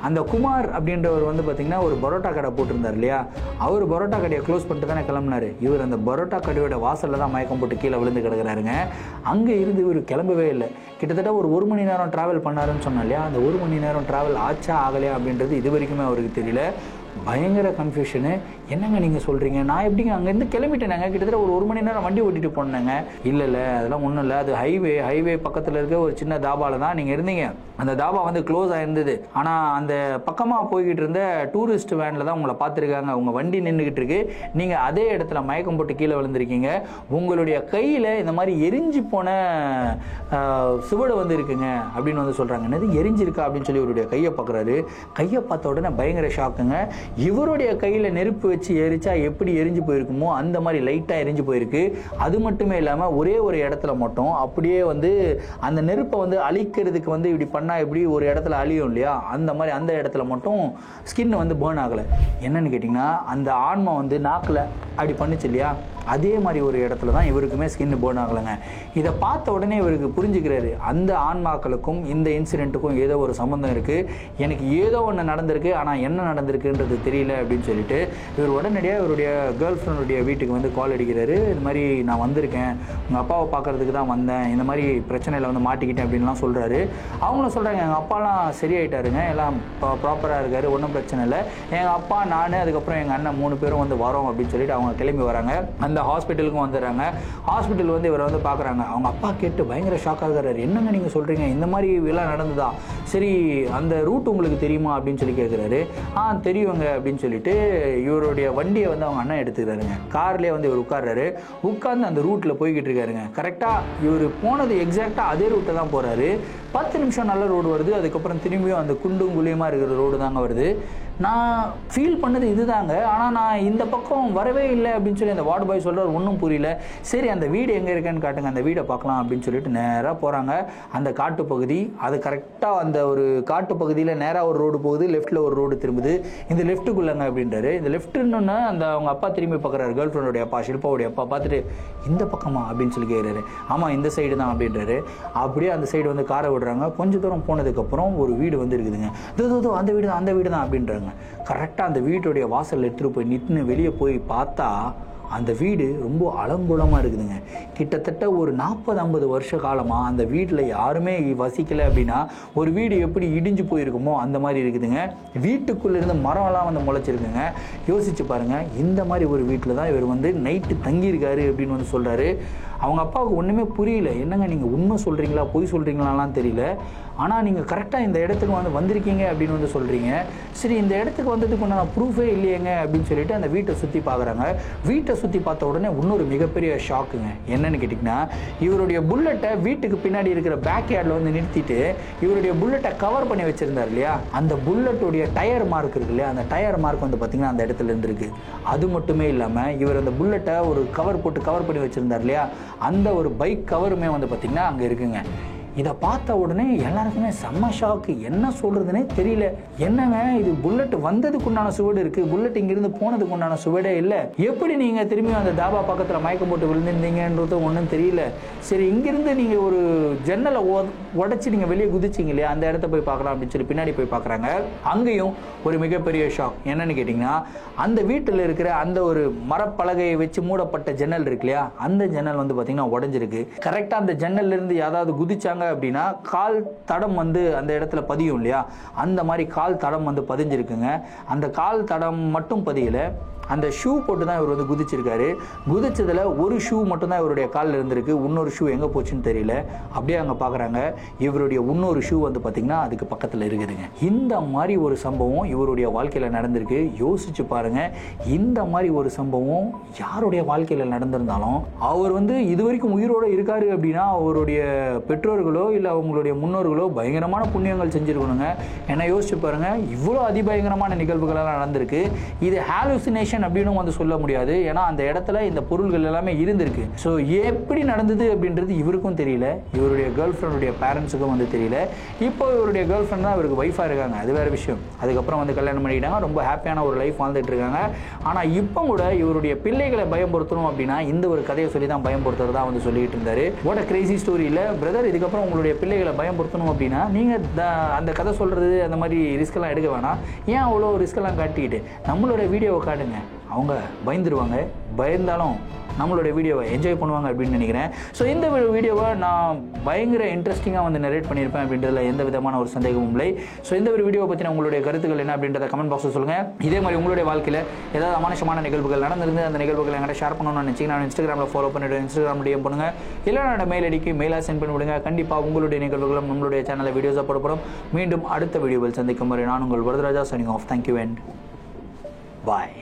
அந்த குமார் அப்படின்றவர் வந்து பார்த்திங்கன்னா ஒரு பரோட்டா கடை போட்டிருந்தார் இல்லையா, அவர் பரோட்டா கடையை க்ளோஸ் பண்ணிட்டு தானே கிளம்புனாரு. இவர் அந்த பரோட்டா கடையோட வாசலில் தான் மயக்கம் போட்டு கீழே விழுந்து கிடக்கிறாருங்க. அங்கே இருந்து இவர் கிளம்பவே இல்லை. கிட்டத்தட்ட ஒரு 1 மணி நேரம் ட்ராவல் பண்ணாருன்னு சொன்னா இல்லையா, அந்த 1 மணி நேரம் ட்ராவல் ஆச்சா ஆகலையா அப்படின்றது இது வரைக்குமே அவருக்கு தெரியல. பயங்கர கன்ஃபியூஷனு. என்னங்க நீங்கள் சொல்கிறீங்க, நான் எப்படிங்க அங்கேருந்து கிளம்பிட்டேனாங்க, கிட்டத்தட்ட ஒரு 1 மணி நேரம் வண்டி ஓட்டிகிட்டு போனேங்க. இல்லை அதெல்லாம் ஒன்றும் இல்லை, அது ஹைவே பக்கத்தில் இருக்க ஒரு சின்ன தாபாவில் தான் நீங்கள் இருந்தீங்க. அந்த தாபா வந்து க்ளோஸ் ஆகிருந்தது. ஆனால் அந்த பக்கமாக போய்கிட்டு இருந்த டூரிஸ்ட் வேனில் தான் உங்களை பார்த்துருக்காங்க. உங்கள் வண்டி நின்றுக்கிட்டு இருக்கு, நீங்கள் அதே இடத்துல மயக்கம் போட்டு கீழே விழுந்திருக்கீங்க. உங்களுடைய கையில் இந்த மாதிரி எரிஞ்சு போன சுவடு வந்து இருக்குங்க அப்படின்னு வந்து சொல்கிறாங்க. என்னது எரிஞ்சிருக்கா அப்படின்னு சொல்லி இவருடைய கையை பார்க்குறாரு. கையை பார்த்த உடனே பயங்கர ஷாக்குங்க. இவருடைய கையில் நெருப்பு வச்சு எரிச்சா எப்படி எரிஞ்சு போயிருக்குமோ அந்த மாதிரி லைட்டாக எரிஞ்சு போயிருக்கு. அது மட்டுமே இல்லாமல் ஒரே ஒரு இடத்துல மட்டும் அப்படியே வந்து அந்த நெருப்பை வந்து அழிக்கிறதுக்கு வந்து இப்படி பண்ணால் எப்படி ஒரு இடத்துல அழியும் இல்லையா, அந்த மாதிரி அந்த இடத்துல மட்டும் ஸ்கின் வந்து பேர்ன் ஆகலை. என்னன்னு கேட்டிங்கன்னா, அந்த ஆன்மா வந்து நாக்கில் அப்படி பண்ணுச்சு இல்லையா, அதே மாதிரி ஒரு இடத்துல தான் இவருக்குமே ஸ்கின் பேர்ன் ஆகலைங்க. இதை பார்த்த உடனே இவருக்கு புரிஞ்சுக்கிறாரு, அந்த ஆன்மாக்களுக்கும் இந்த இன்சிடென்ட்டுக்கும் ஏதோ ஒரு சம்மந்தம் இருக்குது, எனக்கு ஏதோ ஒன்று நடந்திருக்கு, ஆனால் என்ன நடந்திருக்குன்றது தெரியல அப்படின்னு சொல்லிட்டு இவர் உடனடியாக இவருடைய கேர்ள் ஃப்ரெண்டுடைய வீட்டுக்கு வந்து கால் அடிக்கிறாரு. இது மாதிரி நான் வந்திருக்கேன், உங்கள் அப்பாவை பார்க்கறதுக்கு தான் வந்தேன், இந்த மாதிரி பிரச்சனையில் வந்து மாட்டிக்கிட்டேன் அப்படின்லாம் சொல்கிறாரு. அவங்களும் சொல்கிறாங்க, எங்கள் அப்பாலாம் சரியாயிட்டாருங்க, எல்லாம் ப்ராப்பராக இருக்காரு, ஒன்றும் பிரச்சனை இல்லை, எங்கள் அப்பா நான் அதுக்கப்புறம் எங்கள் அண்ணன் 3 பேரும் வந்து வரோம் அப்படின்னு சொல்லிட்டு அவங்க கிளம்பி வராங்க. அந்த ஹாஸ்பிட்டலுக்கும் வந்துடுறாங்க. ஹாஸ்பிட்டல் வந்து இவரை வந்து பார்க்குறாங்க. அவங்க அப்பா கேட்டு பயங்கர ஷாக் ஆகிறாரு. என்னங்க நீங்கள் சொல்கிறீங்க, இந்த மாதிரி எல்லாம் நடந்ததா, சரி அந்த ரூட் உங்களுக்கு தெரியுமா அப்படின்னு சொல்லி கேட்குறாரு. தெரியுங்க அப்படின்னு சொல்லிட்டு இவருடைய வண்டியை வந்து அவங்க அண்ணன் எடுத்துக்கிறாருங்க. கார்லேயே வந்து இவர் உட்கார்ந்து அந்த ரூட்டில் போய்கிட்டு இருக்காருங்க. கரெக்டாக இவர் போனது எக்ஸாக்டாக அதே ரூட்டை தான் போகிறாரு. 10 நிமிஷம் நல்ல ரோடு வருது, அதுக்கப்புறம் திரும்பியும் அந்த குண்டும் குழியுமா இருக்கிற ரோடு தாங்க வருது. நான் ஃபீல் பண்ணது இதுதாங்க, ஆனால் நான் இந்த பக்கம் வரவே இல்லை அப்படின்னு சொல்லி அந்த வார்டு பாய் சொல்கிறார். ஒன்றும் புரியல. சரி அந்த வீடு எங்கே இருக்குன்னு காட்டுங்க, அந்த வீடை பார்க்கலாம் அப்படின்னு சொல்லிட்டு நேராக போகிறாங்க. அந்த காட்டு பகுதி, அது கரெக்டாக அந்த ஒரு காட்டு பகுதியில் நேராக ஒரு ரோடு போகுது, லெஃப்ட்டில் ஒரு ரோடு திரும்புது. இந்த லெஃப்ட்டுக்குள்ளங்க அப்படின்றாரு. இந்த லெஃப்ட்டுன்னு அந்த அவங்க அப்பா திரும்பி பார்க்குறாரு. கேர்ள் ஃப்ரெண்டோடைய அப்பா, ஷில்பாவுடைய அப்பா பார்த்துட்டு, இந்த பக்கமா அப்படின்னு சொல்லி கேட்குறாரு. ஆமாம் இந்த சைடு தான் அப்படின்றாரு. அப்படியே அந்த சைடு வந்து காரை விடுறாங்க. கொஞ்சம் தூரம் போனதுக்கப்புறம் ஒரு வீடு வந்து இருக்குதுங்க. தோ அந்த வீடு தான் அப்படின்றாங்க. கரெக்டாக அந்த வீட்டுடைய வாசல் எடுத்துகிட்டு போய் நின்று வெளியே போய் பார்த்தா அந்த வீடு ரொம்ப அலங்கோலமாக இருக்குதுங்க. கிட்டத்தட்ட ஒரு 40-50 வருஷ காலமாக அந்த வீட்டில் யாருமே வசிக்கலை அப்படின்னா ஒரு வீடு எப்படி இடிஞ்சு போயிருக்குமோ அந்த மாதிரி இருக்குதுங்க. வீட்டுக்குள்ளே இருந்து மரம்லாம் வந்து முளைச்சிருக்குங்க. யோசிச்சு பாருங்கள், இந்த மாதிரி ஒரு வீட்டில் தான் இவர் வந்து நைட்டு தங்கியிருக்காரு அப்படின்னு வந்து சொல்கிறாரு. அவங்க அப்பாவுக்கு ஒன்றுமே புரியல. என்னங்க நீங்கள் உண்மை சொல்கிறீங்களா பொய் சொல்கிறீங்களாலாம் தெரியல, ஆனால் நீங்கள் கரெக்டாக இந்த இடத்துக்கு வந்து வந்திருக்கீங்க அப்படின்னு வந்து சொல்கிறீங்க. சரி இந்த இடத்துக்கு வந்ததுக்கு நான் ப்ரூஃபே இல்லையேங்க அப்படின்னு சொல்லிட்டு அந்த வீட்டை சுற்றி பார்க்குறாங்க. வீட்டை சுற்றி பார்த்த உடனே இன்னொரு மிகப்பெரிய ஷாக்குங்க. என்னன்னு கேட்டிங்கன்னா, இவருடைய புல்லட்டை வீட்டுக்கு பின்னாடி இருக்கிற பேக் யார்டில் வந்து நிறுத்திட்டு இவருடைய புல்லட்டை கவர் பண்ணி வச்சுருந்தார் இல்லையா, அந்த புல்லட்டுடைய டயர் மார்க் இருக்கு இல்லையா, அந்த டயர் மார்க் வந்து பார்த்திங்கன்னா அந்த இடத்துல இருந்துருக்கு. அது மட்டுமே இல்லாமல் இவர் அந்த புல்லட்டை ஒரு கவர் போட்டு கவர் பண்ணி வச்சுருந்தார் இல்லையா, அந்த ஒரு பைக் கவருமே வந்து பார்த்திங்கன்னா அங்கே இருக்குங்க. இதை பார்த்த உடனே எல்லாருக்குமே செம்ம ஷாக்கு. என்ன சொல்கிறதுனே தெரியல. என்னங்க இது புல்லட் வந்ததுக்கு உண்டான சுவடு இருக்குது, புல்லட் இங்கிருந்து போனதுக்கு உண்டான சுவடே இல்லை, எப்படி நீங்கள் திரும்பி அந்த தாபா பக்கத்தில் மயக்கம் போட்டு விழுந்திருந்தீங்கன்றது ஒன்றும் தெரியல. சரி இங்கிருந்து நீங்கள் ஒரு ஜன்னலை உடச்சி நீங்கள் வெளியே குதிச்சிங்க இல்லையா, அந்த இடத்த போய் பார்க்கலாம் அப்படின்னு சொல்லி பின்னாடி போய் பார்க்குறாங்க. அங்கேயும் ஒரு மிகப்பெரிய ஷாக். என்னன்னு கேட்டிங்கன்னா, அந்த வீட்டில் இருக்கிற அந்த ஒரு மரப்பலகையை வச்சு மூடப்பட்ட ஜன்னல் இருக்கு இல்லையா, அந்த ஜன்னல் வந்து பார்த்திங்கன்னா உடஞ்சிருக்கு. கரெக்டாக அந்த ஜன்னல்லேருந்து யாராவது குதிச்சாங்க அப்படின்னா கால் தடம் வந்து அந்த இடத்துல பதியும் இல்லையா, அந்த மாதிரி கால் தடம் வந்து பதிஞ்சிருக்குங்க. அந்த கால் தடம் மட்டும் பதியல, அந்த ஷூ போட்டு தான் இவர் வந்து குதிச்சிருக்காரு. குதிச்சதில் ஒரு ஷூ மட்டும்தான் இவருடைய காலில் இருந்திருக்கு, இன்னொரு ஷூ எங்கே போச்சுன்னு தெரியல. அப்படியே அங்கே பார்க்குறாங்க, இவருடைய இன்னொரு ஷூ வந்து பார்த்திங்கன்னா அதுக்கு பக்கத்தில் இருக்குதுங்க. இந்த மாதிரி ஒரு சம்பவம் இவருடைய வாழ்க்கையில் நடந்திருக்கு. யோசிச்சு பாருங்கள், இந்த மாதிரி ஒரு சம்பவம் யாருடைய வாழ்க்கையில் நடந்திருந்தாலும் அவர் வந்து இது வரைக்கும் உயிரோடு இருக்காரு அப்படின்னா அவருடைய பெற்றோர்கள் பெற்றோர்களோ இல்லை அவங்களுடைய முன்னோர்களோ பயங்கரமான புண்ணியங்கள் செஞ்சுருக்கணுங்க. ஏன்னா யோசிச்சு பாருங்கள், இவ்வளோ அதிபயங்கரமான நிகழ்வுகளெல்லாம் நடந்திருக்கு. இது ஹாலுசினேஷன் அப்படின்னு வந்து சொல்ல முடியாது. ஏன்னா அந்த இடத்துல இந்த பொருள்கள் எல்லாமே இருந்திருக்கு. ஸோ எப்படி நடந்தது அப்படின்றது இவருக்கும் தெரியல, இவருடைய கேர்ள் ஃப்ரெண்டுடைய பேரண்ட்ஸுக்கும் வந்து தெரியல. இப்போ இவருடைய கேர்ள் ஃப்ரெண்ட் தான் இவருக்கு ஒய்ஃபாக இருக்காங்க, அது வேறு விஷயம். அதுக்கப்புறம் வந்து கல்யாணம் பண்ணிக்கிட்டாங்க, ரொம்ப ஹாப்பியான ஒரு லைஃப் வாழ்ந்துட்டு இருக்காங்க. ஆனால் இப்போ கூட இவருடைய பிள்ளைகளை பயன்படுத்தணும் அப்படின்னா இந்த ஒரு கதையை சொல்லி தான் பயன்படுத்துறதா வந்து சொல்லிட்டு இருந்தாரு. வாட் அ கிரேசி ஸ்டோரி இல்லை பிரதர். இதுக்கப்புறம் உங்களுடைய பிள்ளைகளை பயன்படுத்தணும் அப்படின்னா நீங்கள் அந்த கதை சொல்கிறது அந்த மாதிரி ரிஸ்கெல்லாம் எடுக்க வேணாம். ஏன் அவ்வளோ ரிஸ்கெல்லாம் காட்டிக்கிட்டு நம்மளோட வீடியோவை காட்டுங்க, அவங்க பயந்துருவாங்க. பயந்தாலும் நம்மளுடைய வீடியோவை என்ஜாய் பண்ணுவாங்க அப்படின்னு நினைக்கிறேன். ஸோ இந்த வீடியோவை நான் பயங்கர இன்ட்ரெஸ்டிங்காக வந்து நரேட் பண்ணியிருப்பேன் அப்படின்றதுல எந்த விதமான ஒரு சந்தேகமும் இல்லை. ஸோ இந்த ஒரு வீடியோவை பற்றின உங்களுடைய கருத்துக்கள் என்ன அப்படின்றத கமெண்ட் பாக்ஸில் சொல்லுங்கள். இதே மாதிரி உங்களுடைய வாழ்க்கையில் ஏதாவது அமானுஷமான நிகழ்வுகள் நடந்திருந்து அந்த நிகழ்வுகளை என்கிட்ட ஷேர் பண்ணணும்னு நினச்சிங்கன்னா நான் இன்ஸ்டாகிராமில் ஃபாலோ பண்ணிவிடுவேன், இன்ஸ்டாகிராம் டிஎம் பண்ணுங்கள், இல்லை என்னோட மெயில் ஐடிக்கு மெயிலாக சென்ட் பண்ணி விடுங்க. கண்டிப்பாக உங்களுடைய நிகழ்வுகளும் நம்மளுடைய சேனலில் வீடியோஸாக போடப்படும். மீண்டும் அடுத்த வீடியோவில் சந்திக்கும் வரை நான் உங்கள் Varadaraja signing off. Thank you and bye.